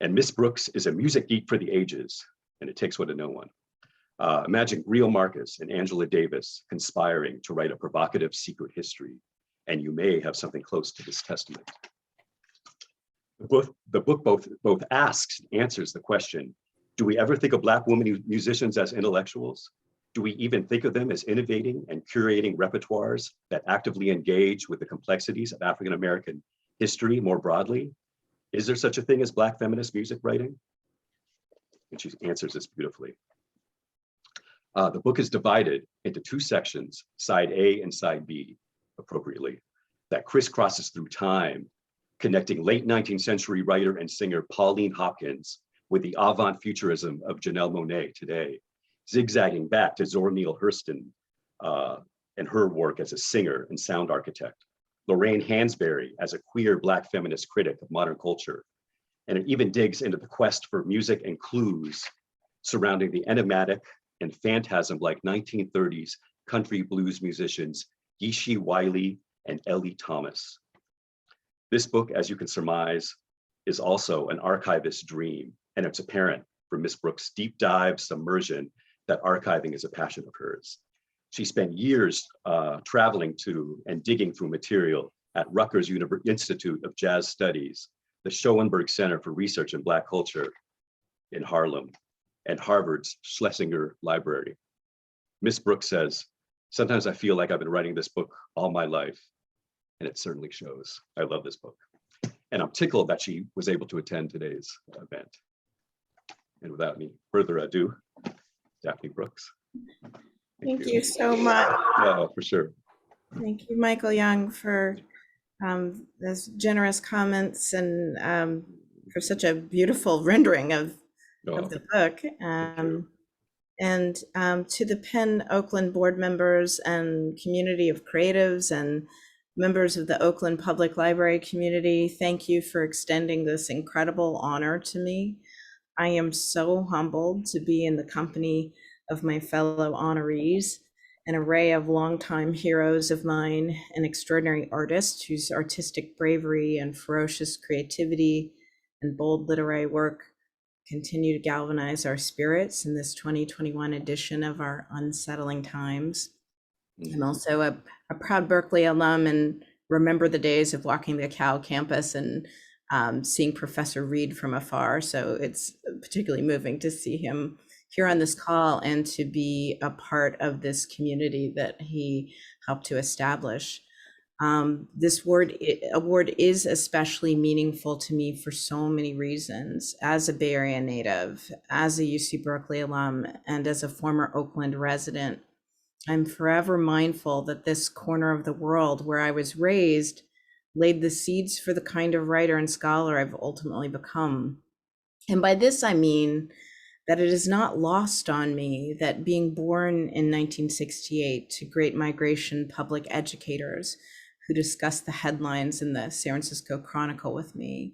And Miss Brooks is a music geek for the ages, and it takes one to know one. Imagine Greil Marcus and Angela Davis conspiring to write a provocative secret history, and you may have something close to this testament. The book both asks and answers the question, do we ever think of Black women musicians as intellectuals? Do we even think of them as innovating and curating repertoires that actively engage with the complexities of African American history more broadly? Is there such a thing as Black feminist music writing? And she answers this beautifully. The book is divided into two sections, side A and side B, appropriately, that crisscrosses through time, connecting late 19th century writer and singer Pauline Hopkins with the avant-futurism of Janelle Monáe today, zigzagging back to Zora Neale Hurston and her work as a singer and sound architect, Lorraine Hansberry as a queer Black feminist critic of modern culture, and it even digs into the quest for music and clues surrounding the enigmatic and phantasm-like 1930s country blues musicians Geeshie Wiley and Ellie Thomas. This book, as you can surmise, is also an archivist's dream, and it's apparent from Miss Brooks' deep dive submersion that archiving is a passion of hers. She spent years traveling to and digging through material at Rutgers Institute of Jazz Studies, the Schoenberg Center for Research in Black Culture in Harlem, and Harvard's Schlesinger Library. Miss Brooks says, sometimes I feel like I've been writing this book all my life, and it certainly shows. I love this book. And I'm tickled that she was able to attend today's event. And without any further ado, Daphne Brooks. Thank you so much. Oh, for sure. Thank you, Michael Young, for those generous comments and for such a beautiful rendering of the book. And to the Penn Oakland board members and community of creatives and members of the Oakland Public Library community, thank you for extending this incredible honor to me. I am so humbled to be in the company of my fellow honorees, an array of longtime heroes of mine, an extraordinary artist whose artistic bravery and ferocious creativity and bold literary work continue to galvanize our spirits in this 2021 edition of our Unsettling Times. I'm also a proud Berkeley alum and remember the days of walking the Cal campus and seeing Professor Reed from afar. So it's particularly moving to see him here on this call and to be a part of this community that he helped to establish. This award is especially meaningful to me for so many reasons. As a Bay Area native, as a UC Berkeley alum, and as a former Oakland resident, I'm forever mindful that this corner of the world where I was raised laid the seeds for the kind of writer and scholar I've ultimately become. And by this, I mean that it is not lost on me that being born in 1968 to Great Migration public educators who discussed the headlines in the San Francisco Chronicle with me,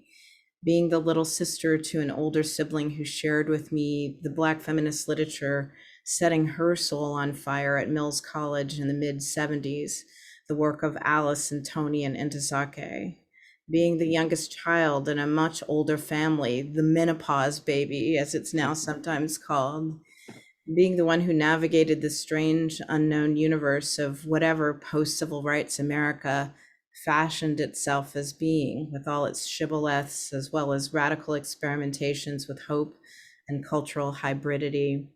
being the little sister to an older sibling who shared with me the Black feminist literature setting her soul on fire at Mills College in the mid-70s, the work of Alice and Tony and Ntozake, being the youngest child in a much older family, the menopause baby, as it's now sometimes called, being the one who navigated the strange, unknown universe of whatever post-civil rights America fashioned itself as being, with all its shibboleths, as well as radical experimentations with hope and cultural hybridity,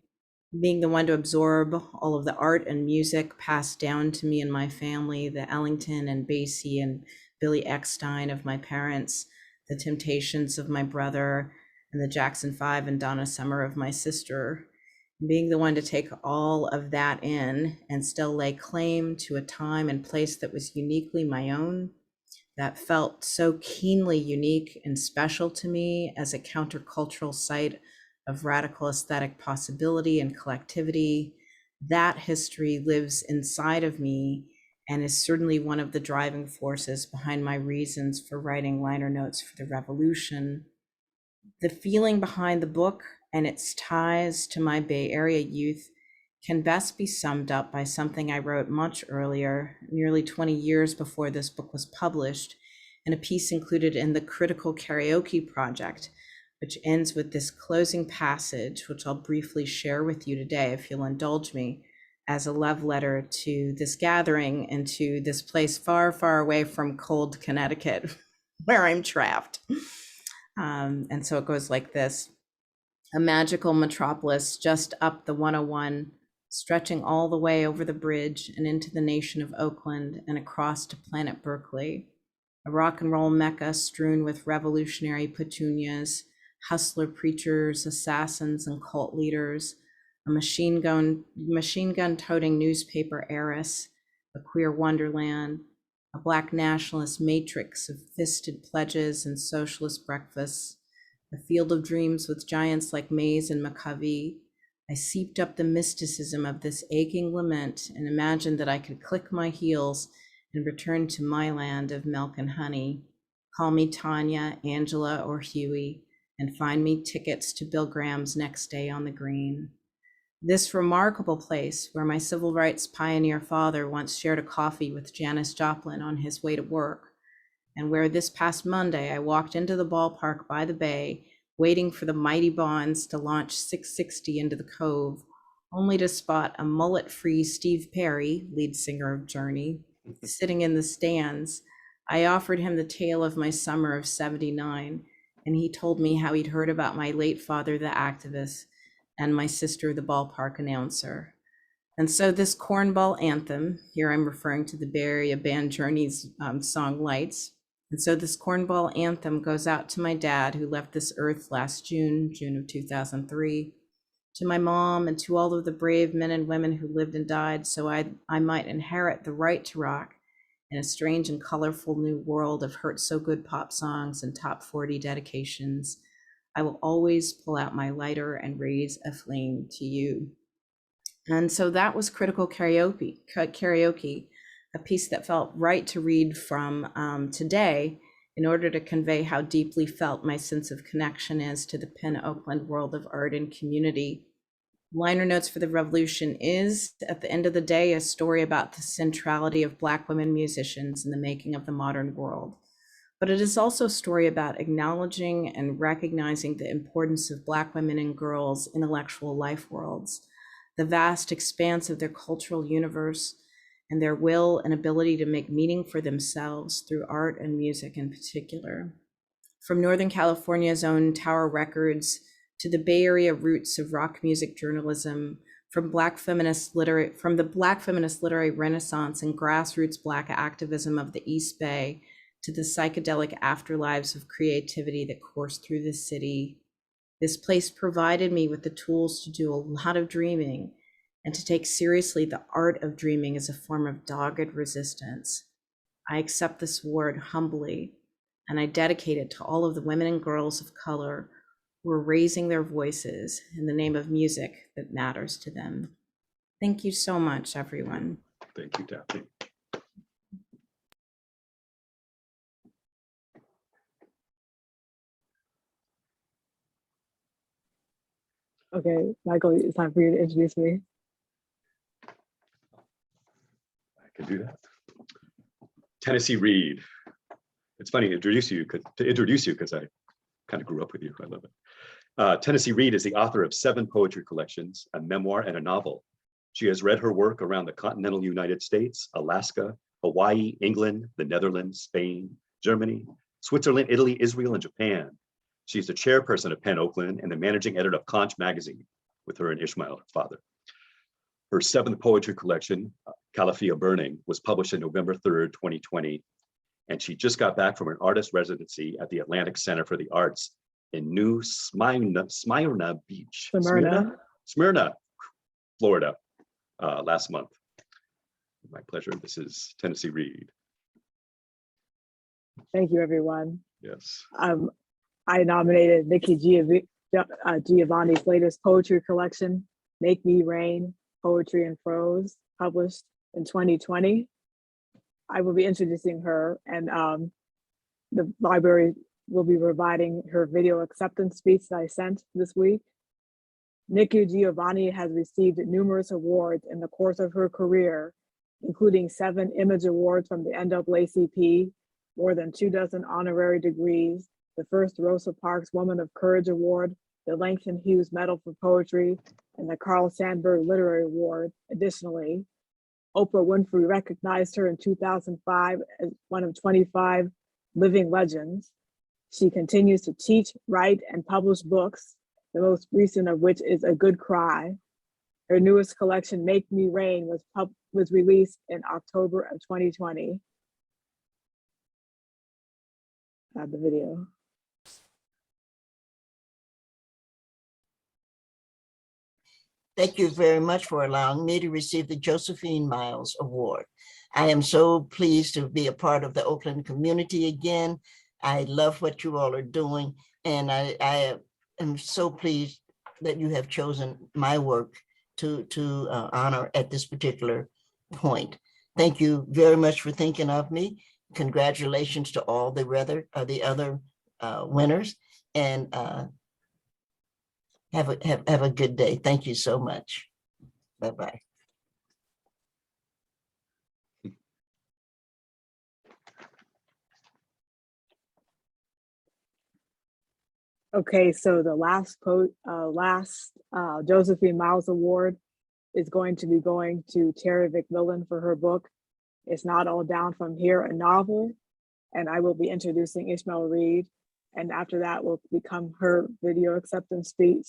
being the one to absorb all of the art and music passed down to me and my family, the Ellington and Basie and Billy Eckstein of my parents, the Temptations of my brother, and the Jackson 5 and Donna Summer of my sister, being the one to take all of that in and still lay claim to a time and place that was uniquely my own, that felt so keenly unique and special to me as a countercultural site of radical aesthetic possibility and collectivity. That history lives inside of me and is certainly one of the driving forces behind my reasons for writing liner notes for the revolution. The feeling behind the book and its ties to my Bay Area youth can best be summed up by something I wrote much earlier, nearly 20 years before this book was published, in a piece included in the Critical Karaoke Project, which ends with this closing passage, which I'll briefly share with you today, if you'll indulge me, as a love letter to this gathering and to this place far, far away from cold Connecticut, where I'm trapped. And so it goes like this. A magical metropolis just up the 101, stretching all the way over the bridge and into the nation of Oakland and across to planet Berkeley. A rock and roll mecca strewn with revolutionary petunias, hustler preachers, assassins, and cult leaders, a machine gun toting newspaper heiress, a queer wonderland, a Black nationalist matrix of fisted pledges and socialist breakfasts, a field of dreams with giants like Mays and McCovey. I seeped up the mysticism of this aching lament and imagined that I could click my heels and return to my land of milk and honey. Call me Tanya, Angela, or Huey, and find me tickets to Bill Graham's next day on the green. This remarkable place where my civil rights pioneer father once shared a coffee with Janis Joplin on his way to work, and where this past Monday I walked into the ballpark by the bay, waiting for the mighty Bonds to launch 660 into the Cove, only to spot a mullet-free Steve Perry, lead singer of Journey, sitting in the stands. I offered him the tale of my summer of '79, and he told me how he'd heard about my late father, the activist, and my sister, the ballpark announcer. And so this cornball anthem, here I'm referring to the Bay Area band Journey's song Lights. And so this cornball anthem goes out to my dad, who left this earth last June of 2003, to my mom, and to all of the brave men and women who lived and died so I might inherit the right to rock in a strange and colorful new world of Hurt So Good pop songs and top 40 dedications. I will always pull out my lighter and raise a flame to you. And so that was Critical Karaoke, a piece that felt right to read from today in order to convey how deeply felt my sense of connection is to the Penn Oakland world of art and community. Liner Notes for the Revolution is, at the end of the day, a story about the centrality of Black women musicians in the making of the modern world. But it is also a story about acknowledging and recognizing the importance of Black women and girls' intellectual life worlds, the vast expanse of their cultural universe, and their will and ability to make meaning for themselves through art and music in particular. From Northern California's own Tower Records to the Bay Area roots of rock music journalism, from the Black feminist literary renaissance and grassroots Black activism of the East Bay to the psychedelic afterlives of creativity that course through the city. This place provided me with the tools to do a lot of dreaming and to take seriously the art of dreaming as a form of dogged resistance. I accept this award humbly, and I dedicate it to all of the women and girls of color who are raising their voices in the name of music that matters to them. Thank you so much, everyone. Thank you, Daphne. Okay, Michael, it's time for you to introduce me. I can do that. Tennessee Reed. It's funny to introduce you because I kind of grew up with you. I love it. Tennessee Reed is the author of 7 poetry collections, a memoir, and a novel. She has read her work around the continental United States, Alaska, Hawaii, England, the Netherlands, Spain, Germany, Switzerland, Italy, Israel, and Japan. She's the chairperson of Penn Oakland and the managing editor of Conch magazine with her and Ishmael, her father. Her 7th poetry collection, Calafia Burning, was published on November 3rd, 2020. And she just got back from an artist residency at the Atlantic Center for the Arts in New Smyrna Beach. Smyrna, Florida, last month. My pleasure. This is Tennessee Reed. Thank you, everyone. Yes. I nominated Nikki Giovanni's latest poetry collection, Make Me Rain, Poetry and Prose, published in 2020. I will be introducing her, and the library will be providing her video acceptance speech that I sent this week. Nikki Giovanni has received numerous awards in the course of her career, including 7 Image Awards from the NAACP, more than 24 honorary degrees, the first Rosa Parks Woman of Courage Award, the Langston Hughes Medal for Poetry, and the Carl Sandburg Literary Award. Additionally, Oprah Winfrey recognized her in 2005 as one of 25 living legends. She continues to teach, write, and publish books, the most recent of which is A Good Cry. Her newest collection, Make Me Rain, was released in October of 2020. I have the video. Thank you very much for allowing me to receive the Josephine Miles Award. I am so pleased to be a part of the Oakland community again. I love what you all are doing, and I am so pleased that you have chosen my work to honor at this particular point. Thank you very much for thinking of me. Congratulations to all the other winners, and have a good day. Thank you so much. Bye-bye. Okay, so the last Josephine Miles Award is going to be going to Terry McMillan for her book, It's Not All Down From Here, a novel. And I will be introducing Ishmael Reed. And after that will become her video acceptance speech.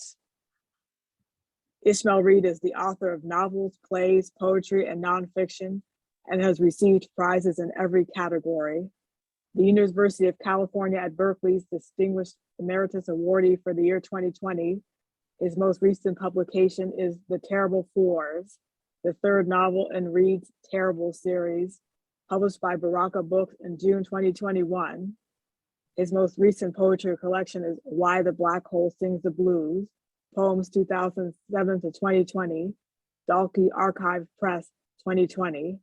Ishmael Reed is the author of novels, plays, poetry, and nonfiction, and has received prizes in every category. The University of California at Berkeley's Distinguished Emeritus Awardee for the year 2020. His most recent publication is The Terrible Fours, the 3rd novel in Reed's Terrible series, published by Baraka Books in June 2021. His most recent poetry collection is Why the Black Hole Sings the Blues, Poems 2007 to 2020, Dalkey Archive Press 2020.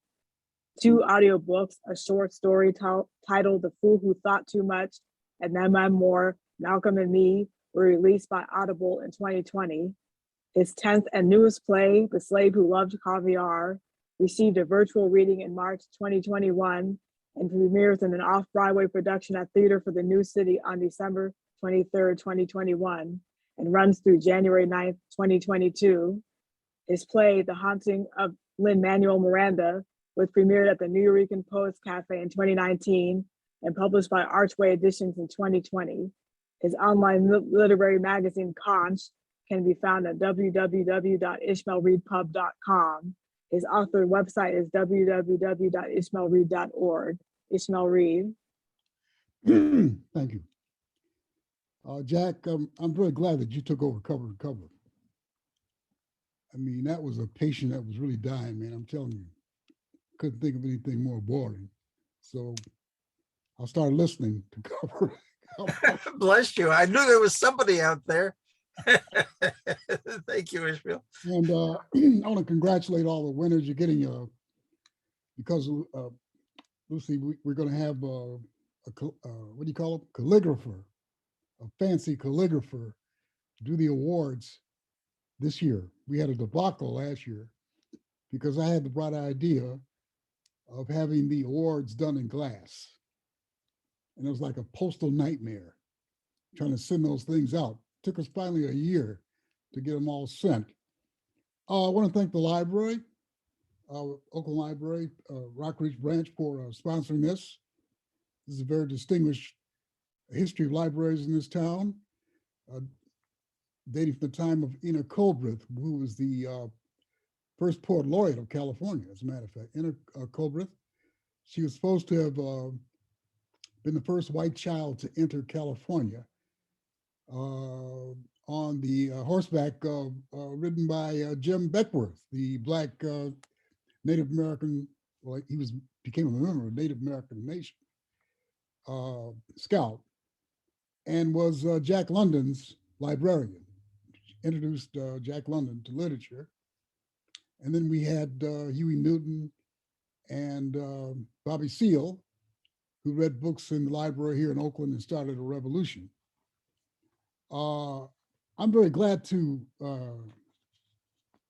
2 audiobooks, a short story titled The Fool Who Thought Too Much, and then memoir, Malcolm and Me, were released by Audible in 2020. His 10th and newest play, The Slave Who Loved Caviar, received a virtual reading in March 2021 and premieres in an off-Broadway production at Theater for the New City on December 23rd, 2021, and runs through January 9th, 2022. His play, The Haunting of Lin-Manuel Miranda, was premiered at the New Eurekan Poets Cafe in 2019 and published by Archway Editions in 2020. His online literary magazine, Conch, can be found at www.ishmaelreadpub.com. His author website is www.ishmaelread.org. Ishmael Reed. Thank you. Jack, I'm very glad that you took over cover to cover. I mean, that was a patient that was really dying, man. I'm telling you. Couldn't think of anything more boring. So I'll start listening to cover. Bless you. I knew there was somebody out there. Thank you, Ishmael. And I want to congratulate all the winners. You're getting because Lucy, we're going to have what do you call it? Calligrapher, a fancy calligrapher, do the awards this year. We had a debacle last year because I had the bright idea of having the awards done in glass. And it was like a postal nightmare trying to send those things out. Took us finally a year to get them all sent. I want to thank the library, Oakland Library, Rockridge Branch for sponsoring this. This is a very distinguished history of libraries in this town, dating from the time of Ina Colbreth, who was the first poet laureate of California, as a matter of fact. Ina Colbreth, she was supposed to have been the first white child to enter California on the horseback ridden by Jim Beckworth, the Black Native American, well, he became a member of the Native American Nation scout, and was Jack London's librarian. Introduced Jack London to literature. And then we had Huey Newton and Bobby Seale, who read books in the library here in Oakland and started a revolution. I'm very glad to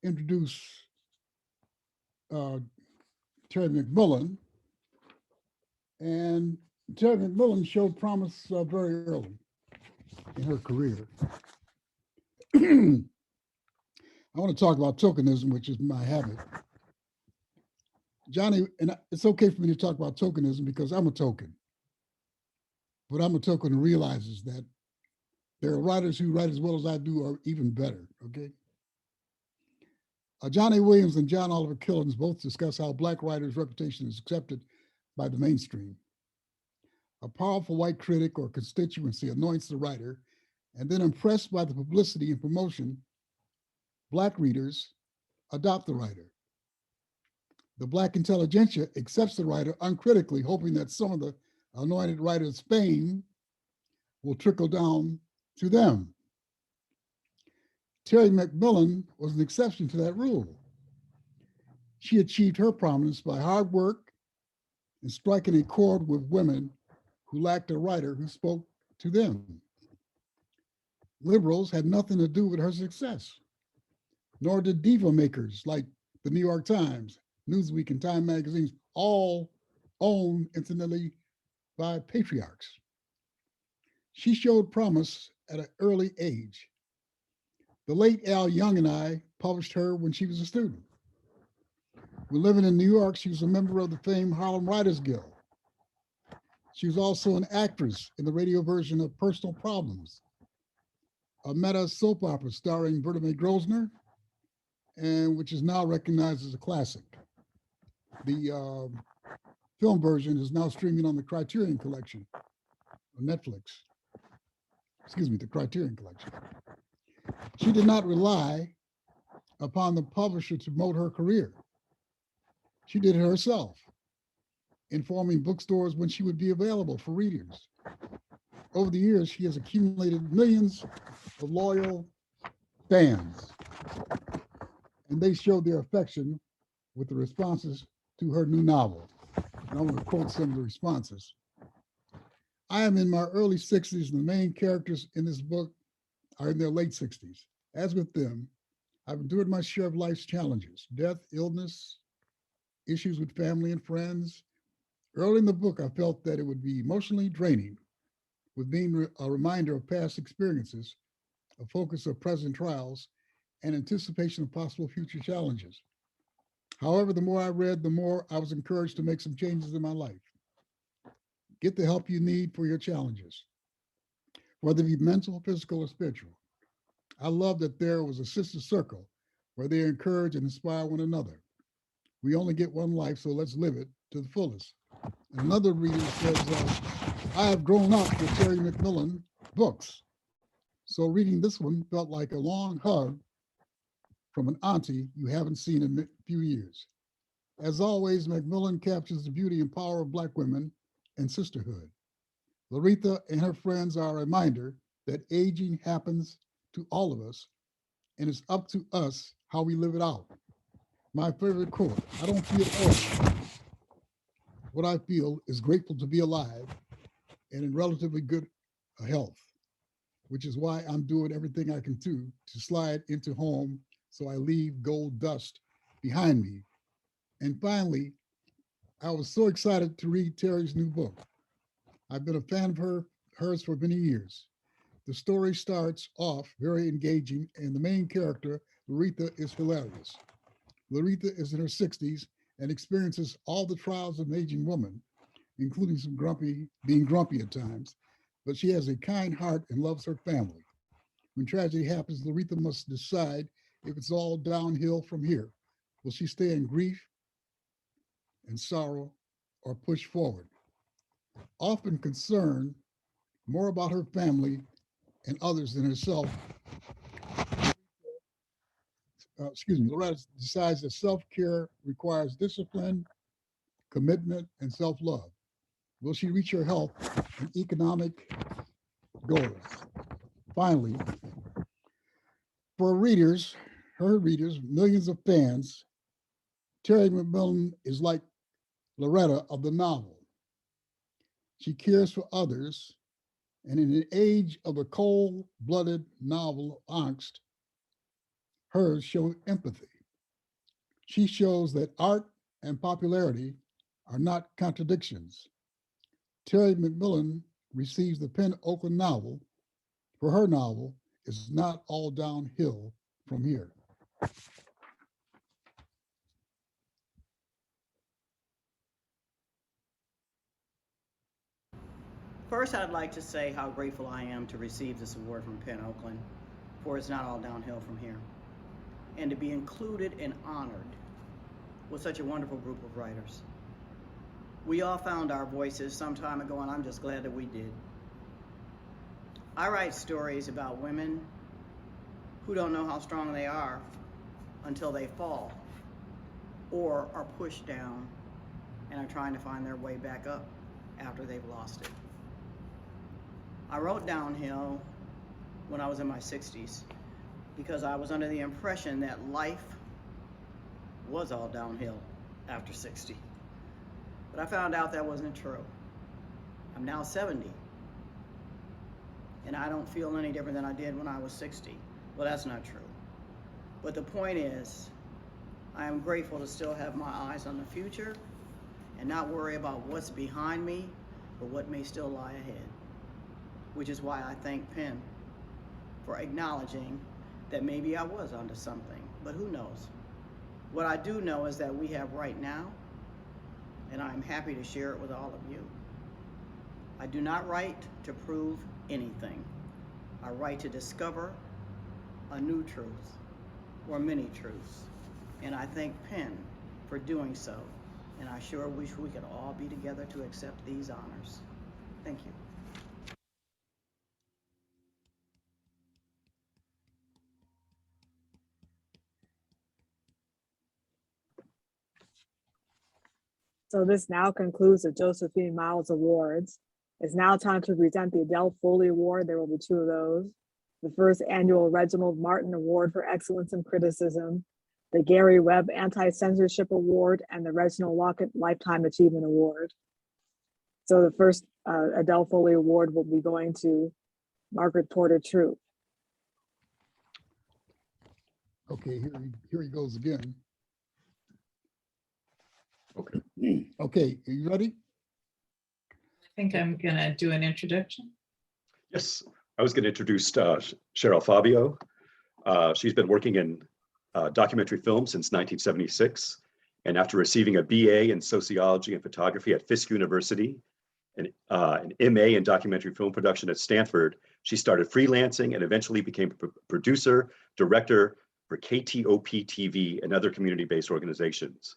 introduce Terry McMillan. And Terry McMillan showed promise very early in her career. I want to talk about tokenism, which is my habit. Johnny, and it's okay for me to talk about tokenism because I'm a token. But I'm a token who realizes that there are writers who write as well as I do or even better, okay? John A. Williams and John Oliver Killens both discuss how Black writers' reputation is accepted by the mainstream. A powerful white critic or constituency anoints the writer, and then impressed by the publicity and promotion, Black readers adopt the writer. The Black intelligentsia accepts the writer uncritically, hoping that some of the anointed writer's fame will trickle down to them. Terry McMillan was an exception to that rule. She achieved her prominence by hard work and striking a chord with women who lacked a writer who spoke to them. Liberals had nothing to do with her success, nor did diva makers like the New York Times, Newsweek, and Time magazines, all owned, incidentally, by patriarchs. She showed promise at an early age. The late Al Young and I published her when she was a student. When living in New York, she was a member of the famed Harlem Writers Guild. She was also an actress in the radio version of Personal Problems, a meta soap opera starring Berta Mae Grosvenor, and which is now recognized as a classic. The film version is now streaming on the Criterion Collection on Netflix. Excuse me, the Criterion Collection. She did not rely upon the publisher to promote her career. She did it herself, informing bookstores when she would be available for readers. Over the years, she has accumulated millions of loyal fans, and they showed their affection with the responses to her new novel. and I'm going to quote some of the responses. I am in my early 60s, and the main characters in this book are in their late 60s. As with them, I've endured my share of life's challenges, death, illness, issues with family and friends. Early in the book, I felt that it would be emotionally draining, with being a reminder of past experiences, a focus of present trials, and anticipation of possible future challenges. However, the more I read, the more I was encouraged to make some changes in my life. Get the help you need for your challenges, whether it be mental, physical, or spiritual. I love that there was a sister circle where they encourage and inspire one another. We only get one life, so let's live it to the fullest. Another reader says, I have grown up with Terry McMillan books, so reading this one felt like a long hug from an auntie you haven't seen in a few years. As always, McMillan captures the beauty and power of Black women and sisterhood. Laretha and her friends are a reminder that aging happens to all of us, and it's up to us how we live it out. My favorite quote, I don't feel old. What I feel is grateful to be alive and in relatively good health, which is why I'm doing everything I can do to slide into home so I leave gold dust behind me. And finally, I was so excited to read Terry's new book. I've been a fan of hers for many years. The story starts off very engaging, and the main character, Laretha, is hilarious. Laretha is in her 60s and experiences all the trials of an aging woman, including being grumpy at times, but she has a kind heart and loves her family. When tragedy happens, Laretha must decide if it's all downhill from here. Will she stay in grief and sorrow or push forward? Often concerned more about her family and others than herself, Loretta decides that self-care requires discipline, commitment, and self-love. Will she reach her health and economic goals? Finally, for her readers, millions of fans, Terry McMillan is like Loretta of the novel. She cares for others, and in an age of a cold-blooded novel angst, hers shows empathy. She shows that art and popularity are not contradictions. Terry McMillan receives the PEN Oakland novel for her novel It's Not All Downhill from Here. First, I'd like to say how grateful I am to receive this award from PEN Oakland for It's Not All Downhill from Here, and to be included and honored with such a wonderful group of writers. We all found our voices some time ago, and I'm just glad that we did. I write stories about women who don't know how strong they are until they fall or are pushed down and are trying to find their way back up after they've lost it. I wrote Downhill when I was in my 60s because I was under the impression that life was all downhill after 60. But I found out that wasn't true. I'm now 70, and I don't feel any different than I did when I was 60. Well, that's not true. But the point is, I am grateful to still have my eyes on the future and not worry about what's behind me, but what may still lie ahead. Which is why I thank PEN for acknowledging that maybe I was onto something, but who knows? What I do know is that we have right now, and I'm happy to share it with all of you. I do not write to prove anything. I write to discover a new truth or many truths. And I thank PEN for doing so. And I sure wish we could all be together to accept these honors. Thank you. So this now concludes the Josephine Miles Awards. It's now time to present the Adelle Foley Award. There will be two of those. The first annual Reginald Martin Award for Excellence in Criticism, the Gary Webb Anti-Censorship Award, and the Reginald Lockett Lifetime Achievement Award. So the first Adelle Foley Award will be going to Margaret Porter Troupe. Okay, here he goes again. Okay. Okay, are you ready? I think I'm gonna do an introduction. Yes, I was going to introduce Cheryl Fabio. She's been working in documentary film since 1976. And after receiving a BA in sociology and photography at Fisk University, and an MA in documentary film production at Stanford, she started freelancing and eventually became a producer, director for KTOP TV and other community-based organizations.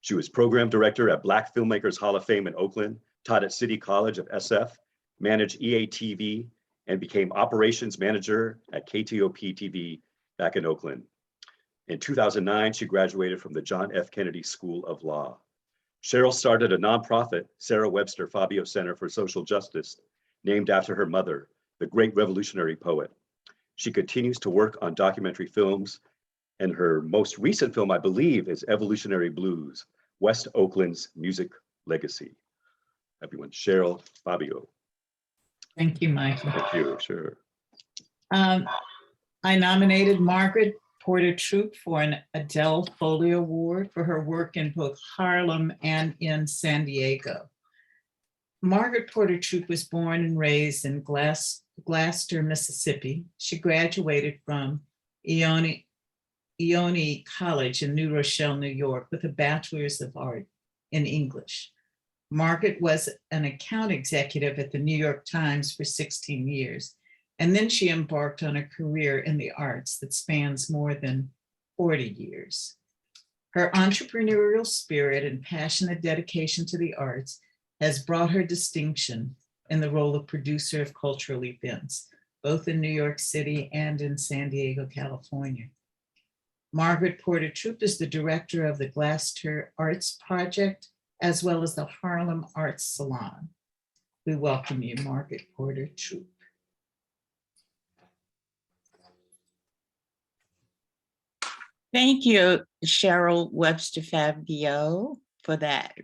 She was program director at Black Filmmakers Hall of Fame in Oakland, taught at City College of SF, managed EATV, and became operations manager at KTOP TV back in Oakland. In 2009, she graduated from the John F. Kennedy School of Law. Cheryl started a nonprofit, Sarah Webster Fabio Center for Social Justice, named after her mother, the great revolutionary poet. She continues to work on documentary films, and her most recent film, I believe, is Evolutionary Blues, West Oakland's Music Legacy. Everyone, Cheryl Fabio. Thank you, Michael. Thank you, sure. I nominated Margaret Porter Troupe for an Adelle Foley Award for her work in both Harlem and in San Diego. Margaret Porter Troupe was born and raised in Gloucester, Mississippi. She graduated from Ione College in New Rochelle, New York, with a Bachelor's of Art in English. Margaret was an account executive at the New York Times for 16 years, and then she embarked on a career in the arts that spans more than 40 years. Her entrepreneurial spirit and passionate dedication to the arts has brought her distinction in the role of producer of cultural events, both in New York City and in San Diego, California. Margaret Porter Troupe is the director of the Gloucester Arts Project, as well as the Harlem Arts Salon. We welcome you, Margaret Porter Troupe. Thank you, Cheryl Webster Fabio, for that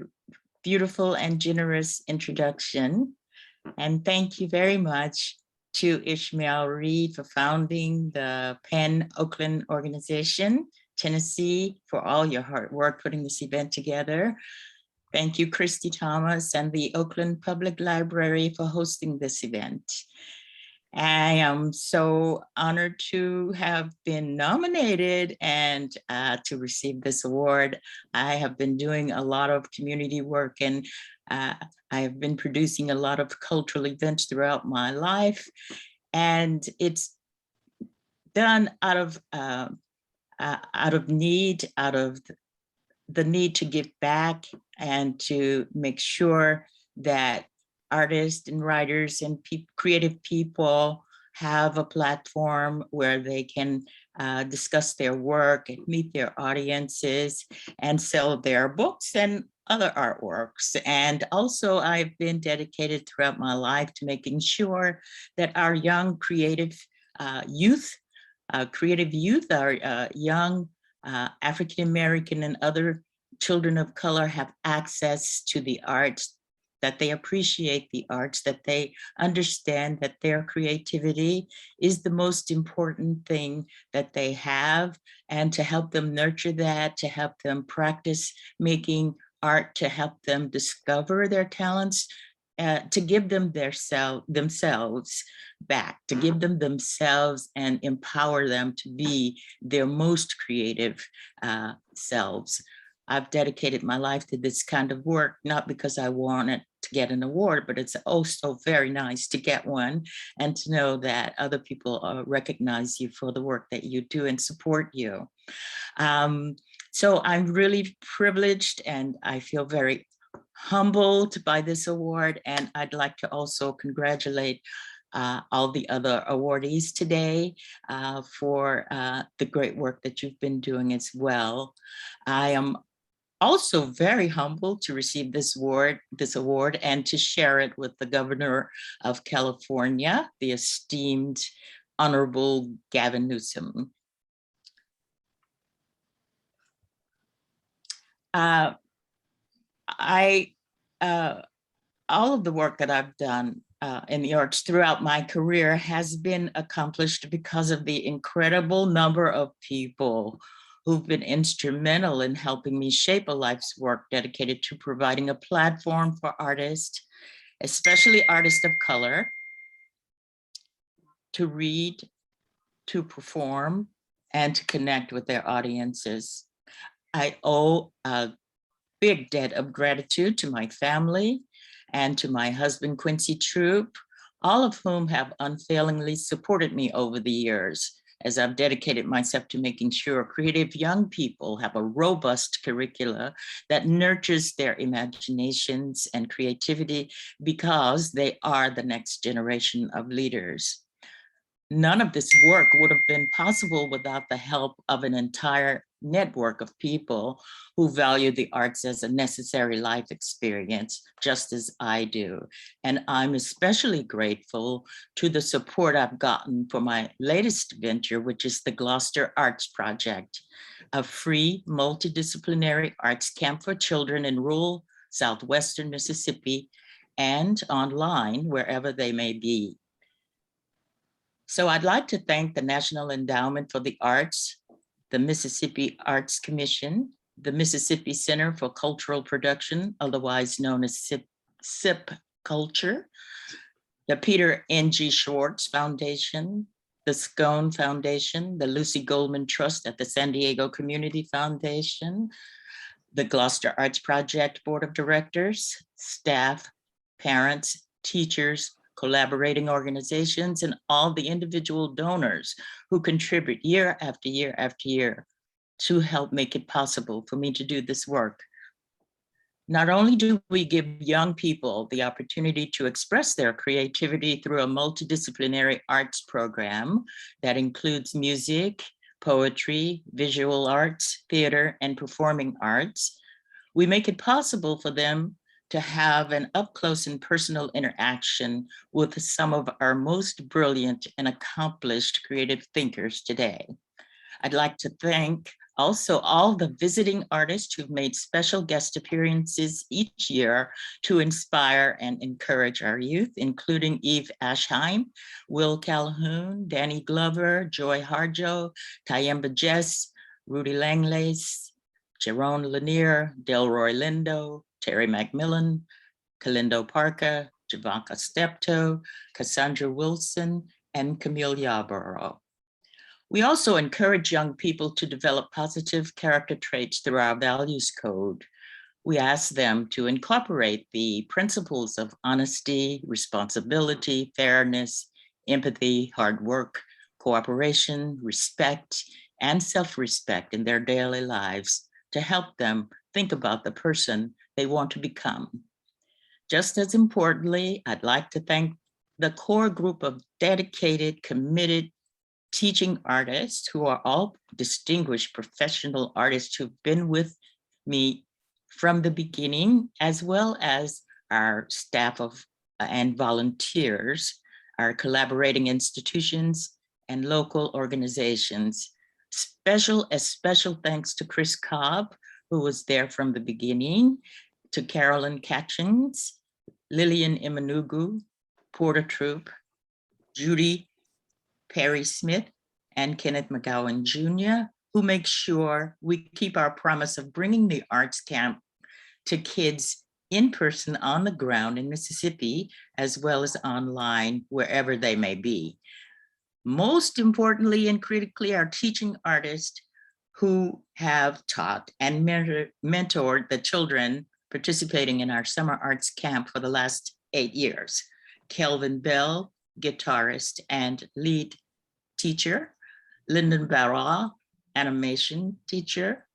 beautiful and generous introduction. And thank you very much to Ishmael Reed for founding the Penn Oakland organization, Tennessee, for all your hard work putting this event together. Thank you, Christy Thomas and the Oakland Public Library for hosting this event. I am so honored to have been nominated and to receive this award. I have been doing a lot of community work, and I have been producing a lot of cultural events throughout my life. And it's done out of need, out of the need to give back and to make sure that artists and writers and creative people have a platform where they can discuss their work and meet their audiences and sell their books and other artworks. And also I've been dedicated throughout my life to making sure that our young creative youth, our young African-American and other children of color have access to the arts, that they appreciate the arts, that they understand that their creativity is the most important thing that they have, and to help them nurture that, to help them practice making art, to help them discover their talents, to give them themselves back, to give them themselves and empower them to be their most creative selves. I've dedicated my life to this kind of work, not because I wanted to get an award, but it's also very nice to get one and to know that other people recognize you for the work that you do and support you. So I'm really privileged and I feel very humbled by this award. And I'd like to also congratulate all the other awardees today for the great work that you've been doing as well. I am also very humbled to receive this award and to share it with the Governor of California, the esteemed Honorable Gavin Newsom. All of the work that I've done in the arts throughout my career has been accomplished because of the incredible number of people who've been instrumental in helping me shape a life's work dedicated to providing a platform for artists, especially artists of color, to read, to perform, and to connect with their audiences. I owe a big debt of gratitude to my family and to my husband, Quincy Troupe, all of whom have unfailingly supported me over the years as I've dedicated myself to making sure creative young people have a robust curricula that nurtures their imaginations and creativity, because they are the next generation of leaders. None of this work would have been possible without the help of an entire network of people who value the arts as a necessary life experience, just as I do. And I'm especially grateful to the support I've gotten for my latest venture, which is the Gloucester Arts Project, a free multidisciplinary arts camp for children in rural southwestern Mississippi and online wherever they may be. So I'd like to thank the National Endowment for the Arts, the Mississippi Arts Commission, the Mississippi Center for Cultural Production, otherwise known as SIP Culture, the Peter N.G. Schwartz Foundation, the Scone Foundation, the Lucy Goldman Trust at the San Diego Community Foundation, the Gloucester Arts Project Board of Directors, staff, parents, teachers, collaborating organizations, and all the individual donors who contribute year after year after year to help make it possible for me to do this work. Not only do we give young people the opportunity to express their creativity through a multidisciplinary arts program that includes music, poetry, visual arts, theater, and performing arts, we make it possible for them to have an up-close and personal interaction with some of our most brilliant and accomplished creative thinkers today. I'd like to thank also all the visiting artists who've made special guest appearances each year to inspire and encourage our youth, including Eve Ashheim, Will Calhoun, Danny Glover, Joy Harjo, Tayemba Jess, Rudy Langlace, Jerome Lanier, Delroy Lindo, Terry McMillan, Kalindo Parker, Javanka Steptoe, Cassandra Wilson, and Camille Yarborough. We also encourage young people to develop positive character traits through our values code. We ask them to incorporate the principles of honesty, responsibility, fairness, empathy, hard work, cooperation, respect, and self-respect in their daily lives to help them think about the person they want to become. Just as importantly, I'd like to thank the core group of dedicated, committed teaching artists who are all distinguished professional artists who've been with me from the beginning, as well as our staff of and volunteers, our collaborating institutions and local organizations. A special thanks to Chris Cobb, who was there from the beginning, to Carolyn Catchings, Lillian Imanugu, Porter Troupe, Judy Perry Smith, and Kenneth McGowan Jr., who make sure we keep our promise of bringing the arts camp to kids in person on the ground in Mississippi, as well as online, wherever they may be. Most importantly and critically, our teaching artists who have taught and mentored the children participating in our summer arts camp for the last 8 years. Kelvin Bell, guitarist and lead teacher. Lyndon Barra, animation teacher.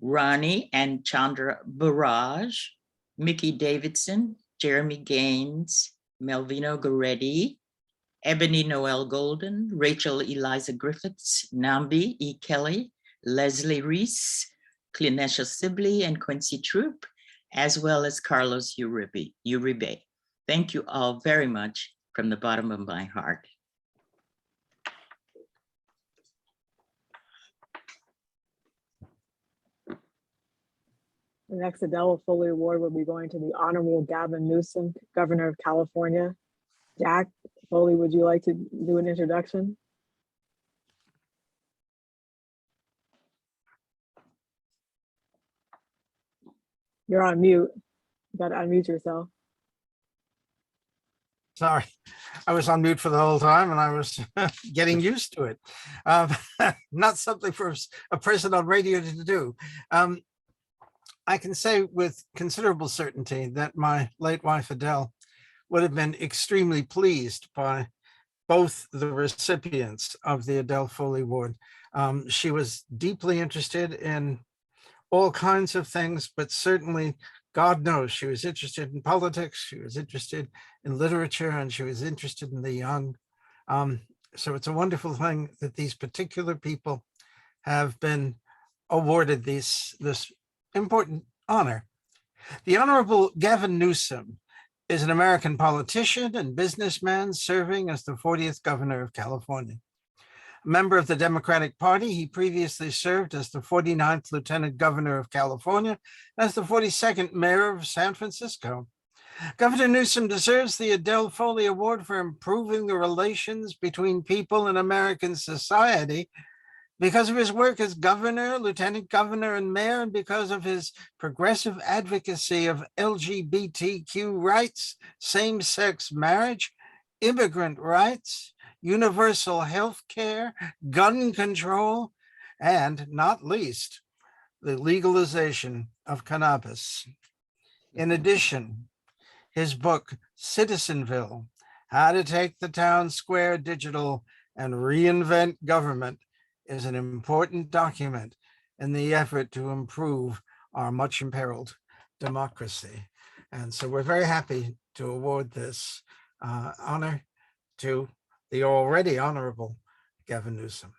Ronnie and Chandra Barrage, Mickey Davidson, Jeremy Gaines, Melvino Goretti, Ebony Noel Golden, Rachel Eliza Griffiths, Nambi E. Kelly, Leslie Reese, Clinesha Sibley, and Quincy Troupe, as well as Carlos Uribe. Thank you all very much from the bottom of my heart. The next Adelle Foley Award will be going to the Honorable Gavin Newsom, Governor of California. Jack Foley, would you like to do an introduction? You're on mute. You got to unmute yourself. Sorry, I was on mute for the whole time and I was getting used to it. Not something for a person on radio to do. I can say with considerable certainty that my late wife Adele would have been extremely pleased by both the recipients of the Adelle Foley Award. She was deeply interested in all kinds of things, but certainly, God knows, she was interested in politics, she was interested in literature, and she was interested in the young. So it's a wonderful thing that these particular people have been awarded this important honor. The Honorable Gavin Newsom is an American politician and businessman serving as the 40th governor of California. A member of the Democratic Party, he previously served as the 49th Lieutenant Governor of California, as the 42nd Mayor of San Francisco. Governor Newsom deserves the Adelle Foley Award for improving the relations between people in American society because of his work as governor, lieutenant governor, and mayor, and because of his progressive advocacy of LGBTQ rights, same-sex marriage, immigrant rights, universal health care, gun control, and not least, the legalization of cannabis. In addition, his book, Citizenville, How to Take the Town Square Digital and Reinvent Government, is an important document in the effort to improve our much imperiled democracy. And so we're very happy to award this honor to the already Honorable Gavin Newsom.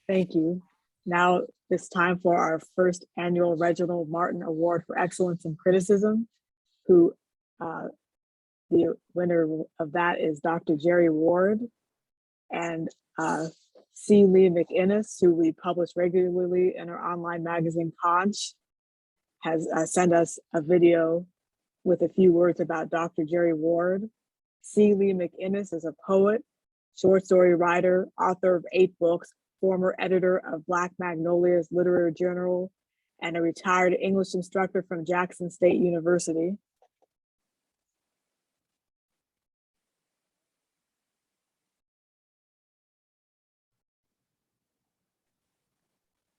Thank you. Now it's time for our first annual Reginald Martin Award for Excellence in Criticism, who the winner of that is Dr. Jerry Ward, and C. Lee McInnes, who we publish regularly in our online magazine Conch, has sent us a video with a few words about Dr. Jerry Ward. C. Lee McInnes is a poet, short story writer, author of 8 books, former editor of Black Magnolia's Literary Journal, and a retired English instructor from Jackson State University.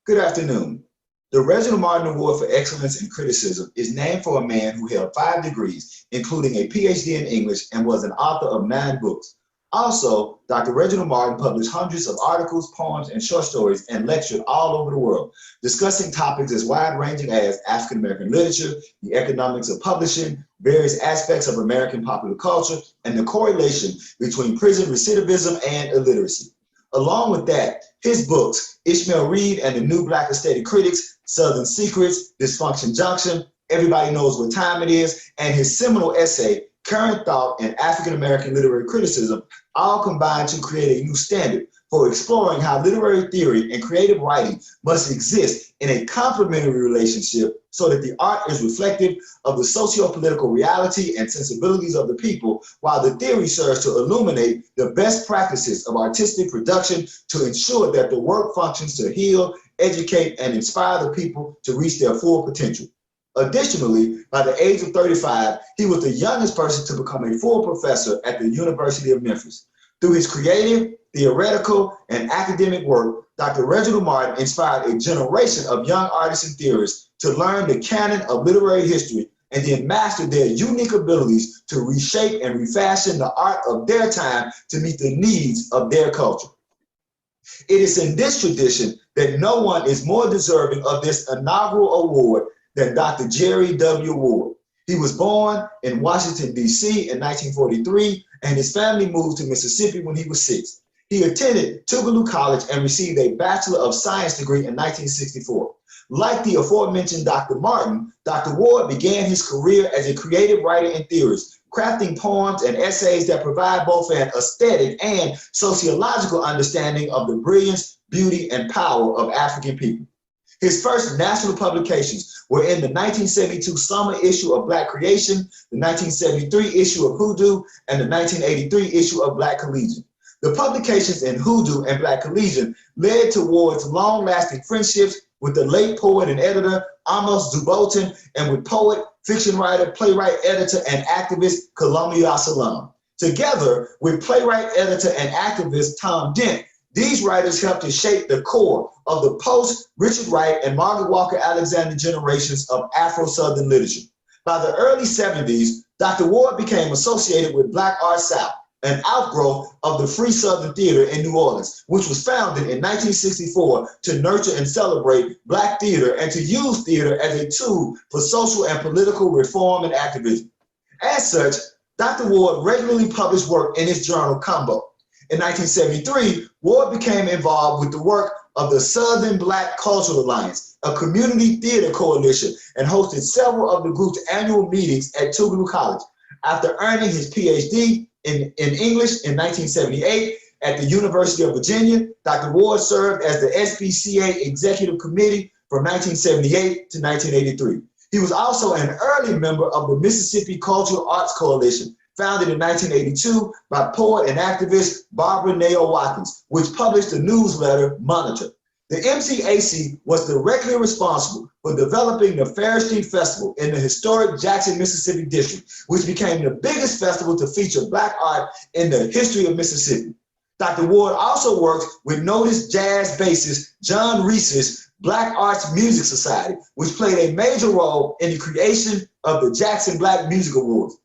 Good afternoon. The Reginald Martin Award for Excellence in Criticism is named for a man who held 5 degrees, including a PhD in English, and was an author of 9 books. Also, Dr. Reginald Martin published hundreds of articles, poems, and short stories and lectured all over the world, discussing topics as wide-ranging as African-American literature, the economics of publishing, various aspects of American popular culture, and the correlation between prison recidivism and illiteracy. Along with that, his books, Ishmael Reed and the New Black Aesthetic Critics, Southern Secrets, Dysfunction Junction, Everybody Knows What Time It Is, and his seminal essay, Current Thought and African-American Literary Criticism, all combine to create a new standard for exploring how literary theory and creative writing must exist in a complementary relationship so that the art is reflective of the socio-political reality and sensibilities of the people, while the theory serves to illuminate the best practices of artistic production to ensure that the work functions to heal, educate, and inspire the people to reach their full potential. Additionally, by the age of 35, he was the youngest person to become a full professor at the University of Memphis. Through his creative, theoretical, and academic work, Dr. Reginald Martin inspired a generation of young artists and theorists to learn the canon of literary history and then master their unique abilities to reshape and refashion the art of their time to meet the needs of their culture. It is in this tradition that no one is more deserving of this inaugural award than Dr. Jerry W. Ward. He was born in Washington, D.C. in 1943, and his family moved to Mississippi when he was 6. He attended Tougaloo College and received a Bachelor of Science degree in 1964. Like the aforementioned Dr. Martin, Dr. Ward began his career as a creative writer and theorist, crafting poems and essays that provide both an aesthetic and sociological understanding of the brilliance, beauty, and power of African people. His first national publications were in the 1972 summer issue of Black Creation, the 1973 issue of Hoodoo, and the 1983 issue of Black Collegian. The publications in Hoodoo and Black Collegian led towards long-lasting friendships with the late poet and editor Amos Zubotin and with poet, fiction writer, playwright, editor, and activist Columbia Salam. Together with playwright, editor, and activist Tom Dent, these writers helped to shape the core of the post-Richard Wright and Margaret Walker Alexander generations of Afro-Southern literature. By the early 70s, Dr. Ward became associated with Black Art South, an outgrowth of the Free Southern Theater in New Orleans, which was founded in 1964 to nurture and celebrate Black theater and to use theater as a tool for social and political reform and activism. As such, Dr. Ward regularly published work in his journal, Combo. In 1973, Ward became involved with the work of the Southern Black Cultural Alliance, a community theater coalition, and hosted several of the group's annual meetings at Tougaloo College. After earning his PhD in English in 1978 at the University of Virginia, Dr. Ward served as the SBCA Executive Committee from 1978 to 1983. He was also an early member of the Mississippi Cultural Arts Coalition, founded in 1982 by poet and activist Barbara Nail Watkins, which published the newsletter Monitor. The MCAC was directly responsible for developing the Fair Street Festival in the historic Jackson, Mississippi district, which became the biggest festival to feature Black art in the history of Mississippi. Dr. Ward also worked with noted jazz bassist John Reese's Black Arts Music Society, which played a major role in the creation of the Jackson Black Music Awards.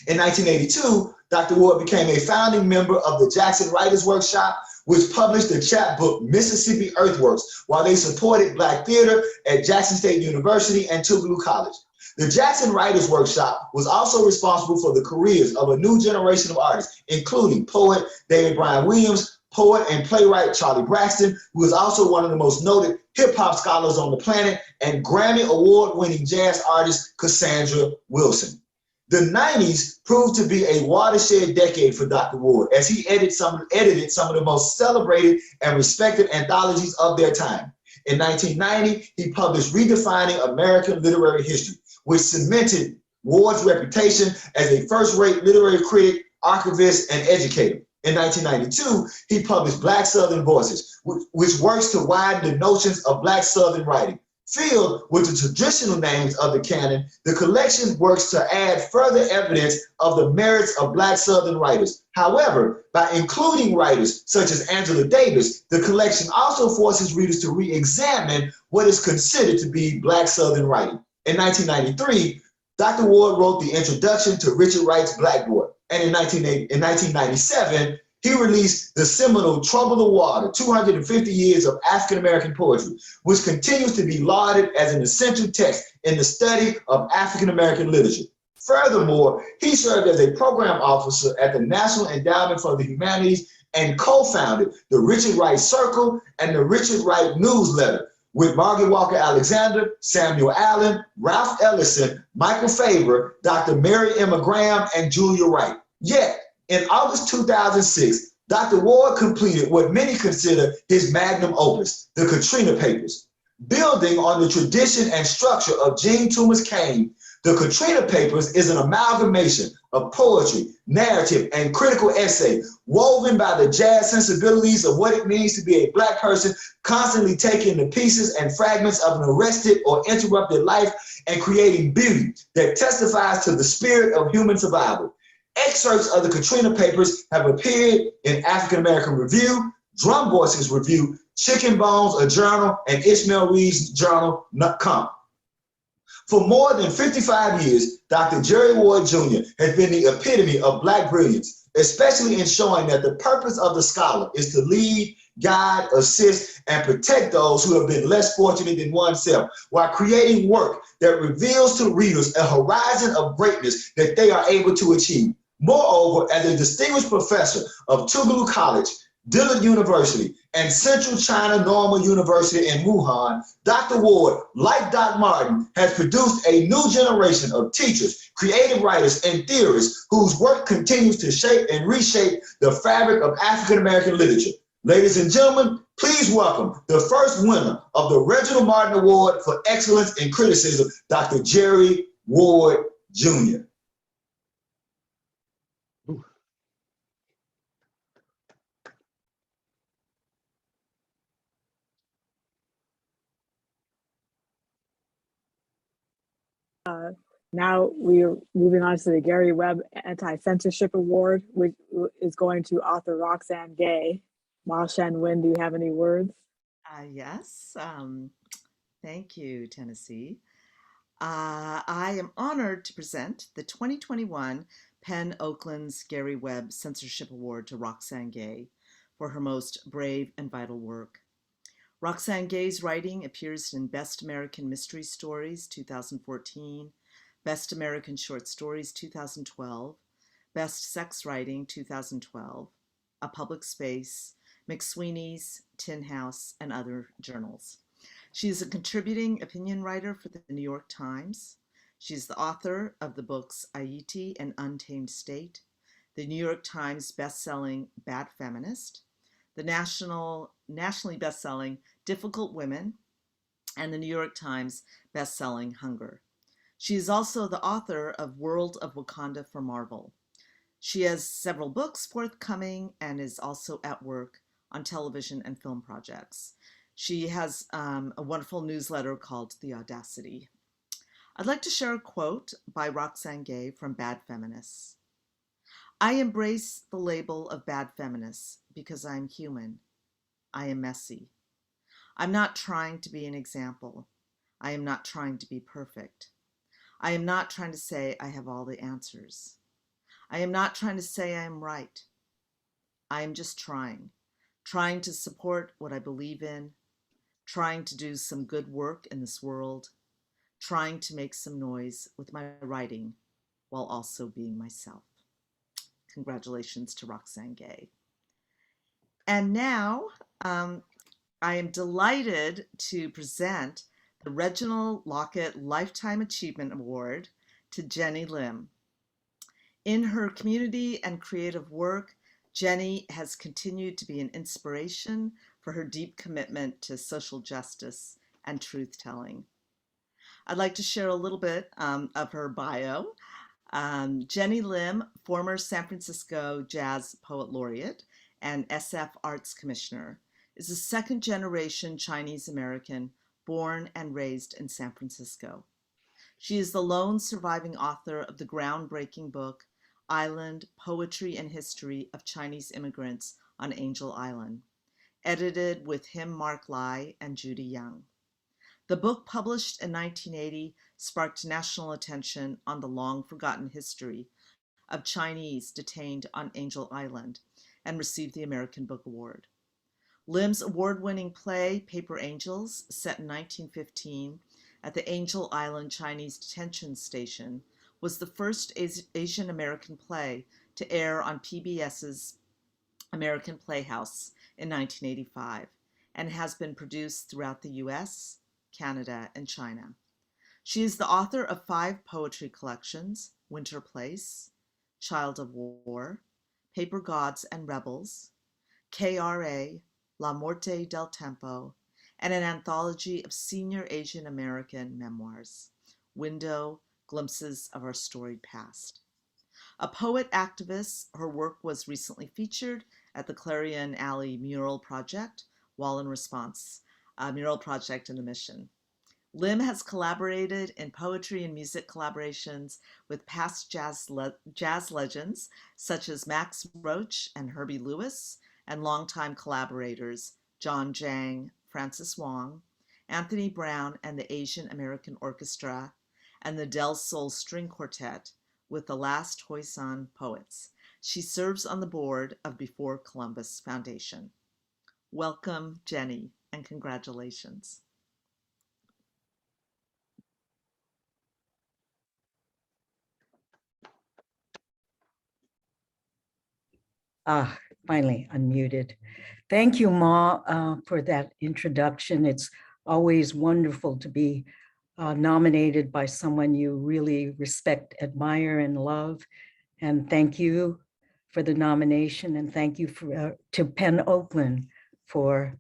In 1982, Dr. Ward became a founding member of the Jackson Writers Workshop, which published the chapbook Mississippi Earthworks, while they supported Black theater at Jackson State University and Tougaloo College. The Jackson Writers Workshop was also responsible for the careers of a new generation of artists, including poet David Bryan Williams, poet and playwright Charlie Braxton, who is also one of the most noted hip-hop scholars on the planet, and Grammy Award-winning jazz artist Cassandra Wilson. The 90s proved to be a watershed decade for Dr. Ward, as he edited some of the most celebrated and respected anthologies of their time. In 1990, he published Redefining American Literary History, which cemented Ward's reputation as a first-rate literary critic, archivist, and educator. In 1992, he published Black Southern Voices, which works to widen the notions of Black Southern writing. Filled with the traditional names of the canon, the collection works to add further evidence of the merits of Black Southern writers. However, by including writers such as Angela Davis, the collection also forces readers to re-examine what is considered to be Black Southern writing. In 1993, Dr. Ward wrote the introduction to Richard Wright's Blackboard, and in 1997, he released the seminal Trouble the Water, 250 Years of African-American Poetry, which continues to be lauded as an essential text in the study of African-American literature. Furthermore, he served as a program officer at the National Endowment for the Humanities and co-founded the Richard Wright Circle and the Richard Wright Newsletter with Margaret Walker Alexander, Samuel Allen, Ralph Ellison, Michael Faber, Dr. Mary Emma Graham, and Julia Wright. Yet, in August 2006, Dr. Ward completed what many consider his magnum opus, the Katrina Papers. Building on the tradition and structure of Jean Thomas Cain, the Katrina Papers is an amalgamation of poetry, narrative, and critical essay woven by the jazz sensibilities of what it means to be a Black person, constantly taking the pieces and fragments of an arrested or interrupted life and creating beauty that testifies to the spirit of human survival. Excerpts of the Katrina Papers have appeared in African American Review, Drum Voices Review, Chicken Bones, a journal, and Ishmael Reed's journal, Come. For more than 55 years, Dr. Jerry Ward Jr. has been the epitome of Black brilliance, especially in showing that the purpose of the scholar is to lead, guide, assist, and protect those who have been less fortunate than oneself, while creating work that reveals to readers a horizon of greatness that they are able to achieve. Moreover, as a distinguished professor of Tougaloo College, Dillard University, and Central China Normal University in Wuhan, Dr. Ward, like Doc Martin, has produced a new generation of teachers, creative writers, and theorists whose work continues to shape and reshape the fabric of African-American literature. Ladies and gentlemen, please welcome the first winner of the Reginald Martin Award for Excellence in Criticism, Dr. Gary Webb Jr. Now we're moving on to the Gary Webb Anti-Censorship Award, which is going to author Roxane Gay. Nguyên, do you have any words? Yes, thank you, Tennessee. I am honored to present the 2021 Penn Oakland's Gary Webb Censorship Award to Roxane Gay for her most brave and vital work. Roxane Gay's writing appears in Best American Mystery Stories 2014, Best American Short Stories 2012, Best Sex Writing 2012, A Public Space, McSweeney's, Tin House, and other journals. She is a contributing opinion writer for the New York Times. She's the author of the books Haiti and Untamed State, the New York Times bestselling Bad Feminist, the nationally bestselling Difficult Women, and the New York Times bestselling Hunger. She is also the author of World of Wakanda for Marvel. She has several books forthcoming and is also at work on television and film projects. She has a wonderful newsletter called The Audacity. I'd like to share a quote by Roxane Gay from Bad Feminists. I embrace the label of bad feminist because I'm human. I am messy. I'm not trying to be an example. I am not trying to be perfect. I am not trying to say I have all the answers. I am not trying to say I am right. I am just trying to support what I believe in, trying to do some good work in this world, trying to make some noise with my writing while also being myself. Congratulations to Roxane Gay. And now I am delighted to present the Reginald Lockett Lifetime Achievement Award to Genny Lim. In her community and creative work, Genny has continued to be an inspiration for her deep commitment to social justice and truth-telling. I'd like to share a little bit of her bio. Genny Lim, former San Francisco Jazz Poet Laureate and SF Arts Commissioner, is a second-generation Chinese American born and raised in San Francisco. She is the lone surviving author of the groundbreaking book, Island, Poetry and History of Chinese Immigrants on Angel Island, edited with him, Mark Lai, and Judy Young. The book, published in 1980, sparked national attention on the long-forgotten history of Chinese detained on Angel Island and received the American Book Award. Lim's award-winning play, Paper Angels, set in 1915 at the Angel Island Chinese Detention Station, was the first Asian American play to air on PBS's American Playhouse in 1985 and has been produced throughout the US, Canada, and China. She is the author of 5 poetry collections, Winter Place, Child of War, Paper Gods and Rebels, KRA, La Morte del Tempo, and an anthology of senior Asian American memoirs, Window, Glimpses of Our Storied Past. A poet activist, her work was recently featured at the Clarion Alley Mural Project, Wall and Response, a mural project in the Mission. Lim has collaborated in poetry and music collaborations with past jazz legends such as Max Roach and Herbie Lewis, and longtime collaborators John Jang, Francis Wong, Anthony Brown and the Asian American Orchestra, and the Del Sol String Quartet with the Last Hoisan Poets. She serves on the board of Before Columbus Foundation. Welcome, Genny, and congratulations. finally unmuted. Thank you, Ma, for that introduction. It's always wonderful to be nominated by someone you really respect, admire, and love. And thank you for the nomination, and thank you to Penn Oakland for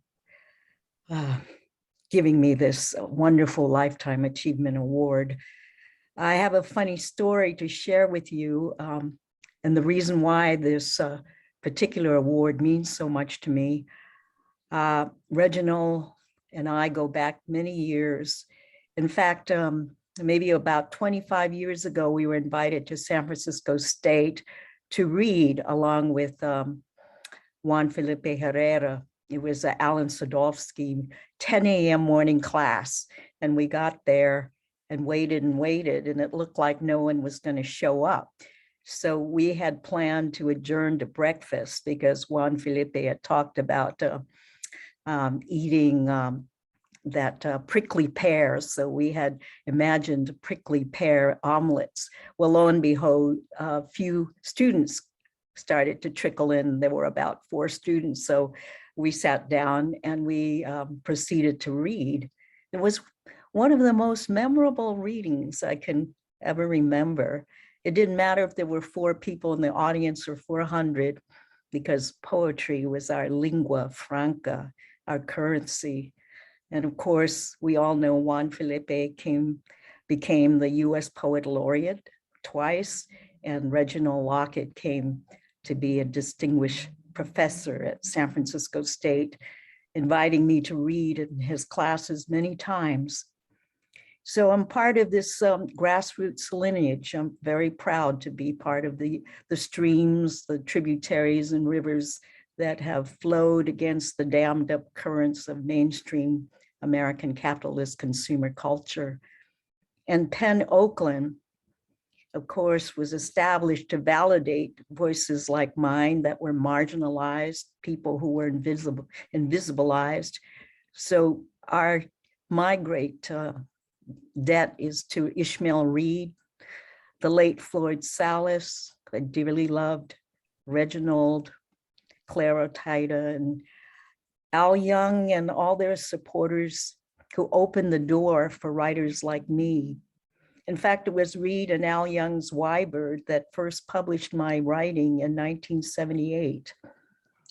giving me this wonderful Lifetime Achievement Award. I have a funny story to share with you, and the reason why this particular award means so much to me. Reginald and I go back many years. In fact, maybe about 25 years ago, we were invited to San Francisco State to read along with Juan Felipe Herrera. It was an Alan Sadovsky 10 a.m. morning class. And we got there and waited, and it looked like no one was going to show up. So we had planned to adjourn to breakfast because Juan Felipe had talked about eating that prickly pear. So we had imagined prickly pear omelets. Well, lo and behold, a few students started to trickle in. There were about 4 students. So we sat down and we proceeded to read. It was one of the most memorable readings I can ever remember. It didn't matter if there were 4 people in the audience or 400, because poetry was our lingua franca, our currency. And of course, we all know Juan Felipe became the US Poet Laureate twice, and Reginald Lockett came to be a distinguished professor at San Francisco State, inviting me to read in his classes many times. So I'm part of this grassroots lineage. I'm very proud to be part of the streams, the tributaries and rivers that have flowed against the dammed up currents of mainstream American capitalist consumer culture. And Penn Oakland, of course, was established to validate voices like mine that were marginalized, people who were invisibilized. So my great debt is to Ishmael Reed, the late Floyd Salas, I dearly loved, Reginald, Clara Tida, and Al Young, and all their supporters who opened the door for writers like me. In fact, it was Reed and Al Young's Y-Bird that first published my writing in 1978.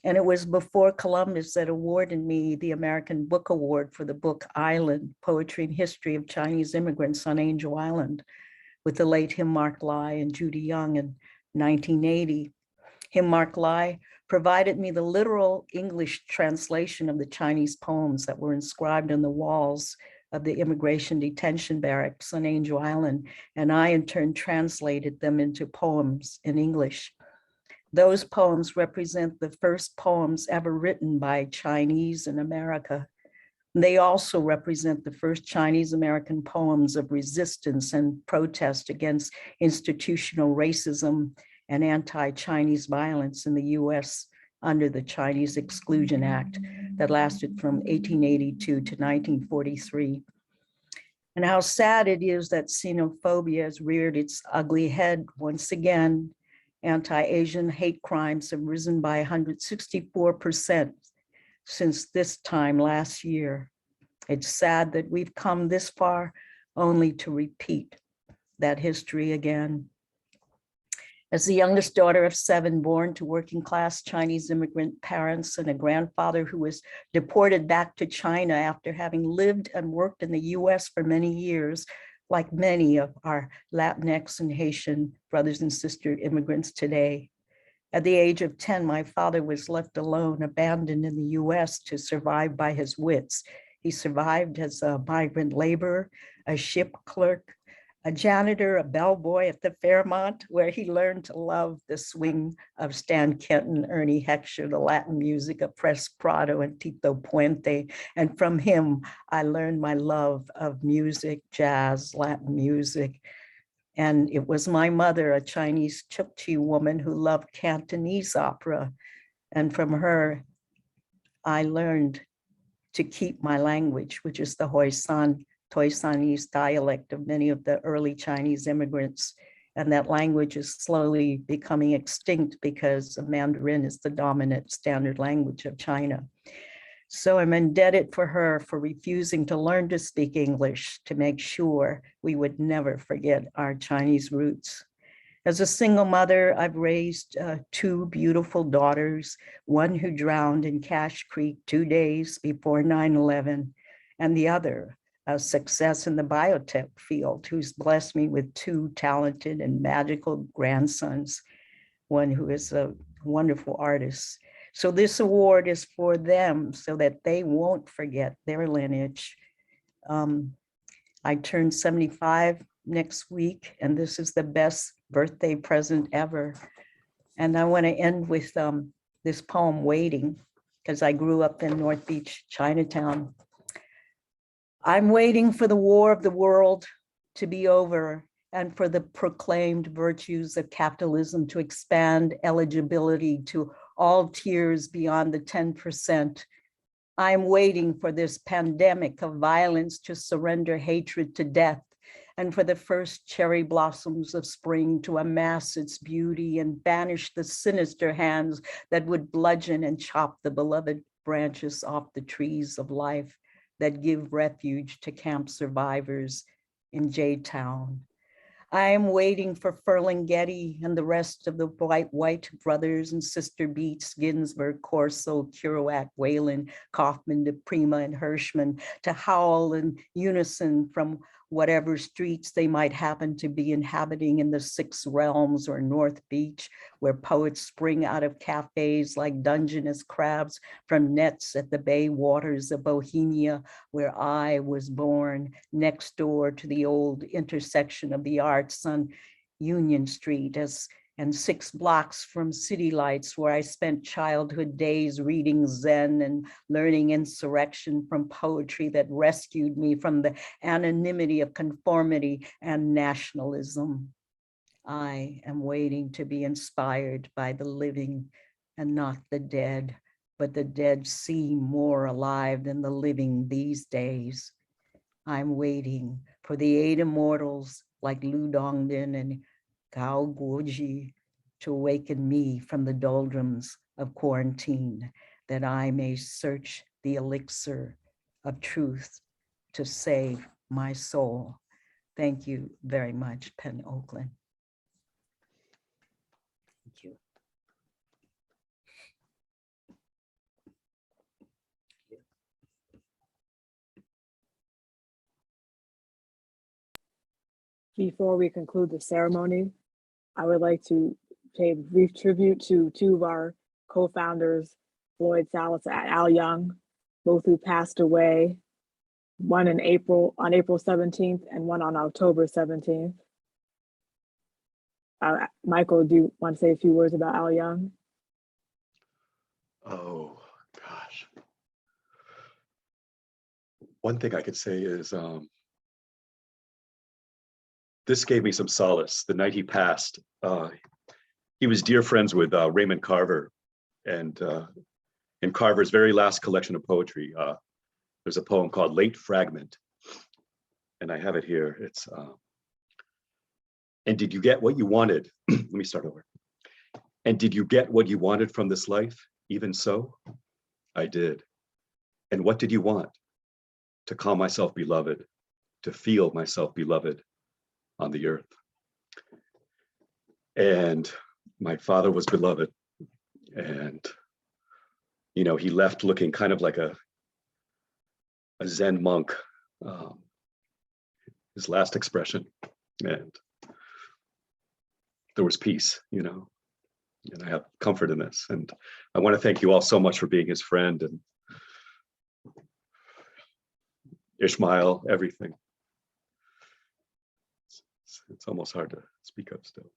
And it was before Columbus that awarded me the American Book Award for the book Island, Poetry and History of Chinese Immigrants on Angel Island, with the late Him Mark Lai and Judy Young in 1980. Him Mark Lai provided me the literal English translation of the Chinese poems that were inscribed on the walls of the immigration detention barracks on Angel Island, and I in turn translated them into poems in English. Those poems represent the first poems ever written by Chinese in America. They also represent the first Chinese American poems of resistance and protest against institutional racism and anti-Chinese violence in the US under the Chinese Exclusion Act that lasted from 1882 to 1943. And how sad it is that xenophobia has reared its ugly head once again. Anti-Asian hate crimes have risen by 164% since this time last year. It's sad that we've come this far only to repeat that history again. As the youngest daughter of 7 born to working class Chinese immigrant parents and a grandfather who was deported back to China after having lived and worked in the US for many years, like many of our Latinx and Haitian brothers and sister immigrants today. At the age of 10, my father was left alone, abandoned in the US to survive by his wits. He survived as a migrant laborer, a ship clerk, a janitor, a bellboy at the Fairmont, where he learned to love the swing of Stan Kenton, Ernie Heckscher, the Latin music of Pres Prado and Tito Puente. And from him, I learned my love of music, jazz, Latin music. And it was my mother, a Chinese Chukchi woman who loved Cantonese opera. And from her, I learned to keep my language, which is the Toisanese dialect of many of the early Chinese immigrants. and that language is slowly becoming extinct because Mandarin is the dominant standard language of China. So I'm indebted for her for refusing to learn to speak English to make sure we would never forget our Chinese roots. As a single mother, I've raised two beautiful daughters, one who drowned in Cache Creek 2 days before 9/11, and the other, a success in the biotech field, who's blessed me with two talented and magical grandsons, one who is a wonderful artist. So this award is for them so that they won't forget their lineage. I turned 75 next week, and this is the best birthday present ever. And I want to end with this poem, Waiting, because I grew up in North Beach, Chinatown. I'm waiting for the war of the world to be over and for the proclaimed virtues of capitalism to expand eligibility to all tiers beyond the 10%. I'm waiting for this pandemic of violence to surrender hatred to death, and for the first cherry blossoms of spring to amass its beauty and banish the sinister hands that would bludgeon and chop the beloved branches off the trees of life that give refuge to camp survivors in J-Town. I am waiting for Ferlinghetti and the rest of the white brothers and sister beats, Ginsberg, Corso, Kerouac, Whalen, Kaufman, DePrima, and Hirschman, to howl in unison from whatever streets they might happen to be inhabiting in the Six Realms or North Beach, where poets spring out of cafes like Dungeness crabs from nets at the bay waters of Bohemia, where I was born, next door to the old intersection of the arts on Union Street, and 6 blocks from City Lights, where I spent childhood days reading Zen and learning insurrection from poetry that rescued me from the anonymity of conformity and nationalism. I am waiting to be inspired by the living and not the dead, but the dead seem more alive than the living these days. I'm waiting for the 8 immortals like Lu Dongdin and Gao Guoji to awaken me from the doldrums of quarantine, that I may search the elixir of truth to save my soul. Thank you very much, Penn Oakland. Thank you. Before we conclude the ceremony, I would like to pay a brief tribute to 2 of our co-founders, Floyd Salas and Al Young, both who passed away, one on April 17th and one on October 17th. Michael, do you want to say a few words about Al Young? Oh, gosh. One thing I could say is this gave me some solace. The night he passed, he was dear friends with Raymond Carver, and in Carver's very last collection of poetry, there's a poem called Late Fragment, and I have it here. It's, and did you get what you wanted? Let me start over. And did you get what you wanted from this life? Even so, I did. And what did you want? To call myself beloved, to feel myself beloved on the earth. And my father was beloved, and you know, he left looking kind of like a Zen monk, his last expression, and there was peace, you know, and I have comfort in this. And I want to thank you all so much for being his friend, and Ishmael, everything. It's almost hard to speak up still.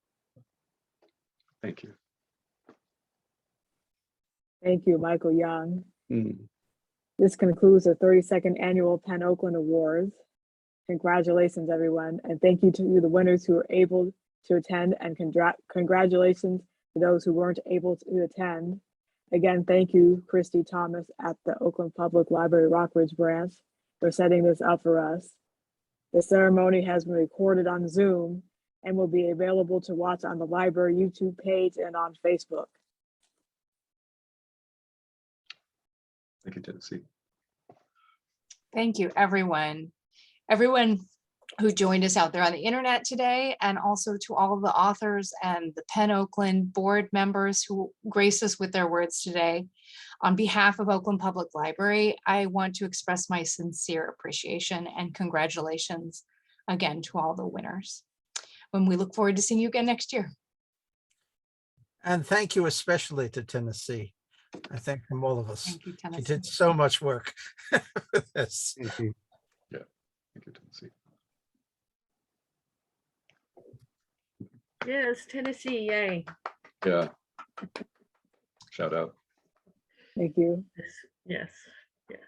Thank you. Thank you, Michael Young. This concludes the 32nd Annual Penn Oakland Awards. Congratulations, everyone. And thank you to the winners who were able to attend, and congratulations to those who weren't able to attend. Again, thank you, Christy Thomas at the Oakland Public Library Rockridge branch for setting this up for us. The ceremony has been recorded on Zoom and will be available to watch on the library YouTube page and on Facebook. Thank you, Tennessee. Thank you, everyone. Everyone who joined us out there on the internet today, and also to all of the authors and the Penn Oakland board members who graced us with their words today. On behalf of Oakland Public Library, I want to express my sincere appreciation and congratulations again to all the winners. When we look forward to seeing you again next year. And thank you especially to Tennessee. I think from all of us. Thank you, She Tennessee. did so much work with this. Thank you. Yeah, thank you, Tennessee. Yes, Tennessee, yay. Yeah. Shout out. Thank you. Yes, yes, yes.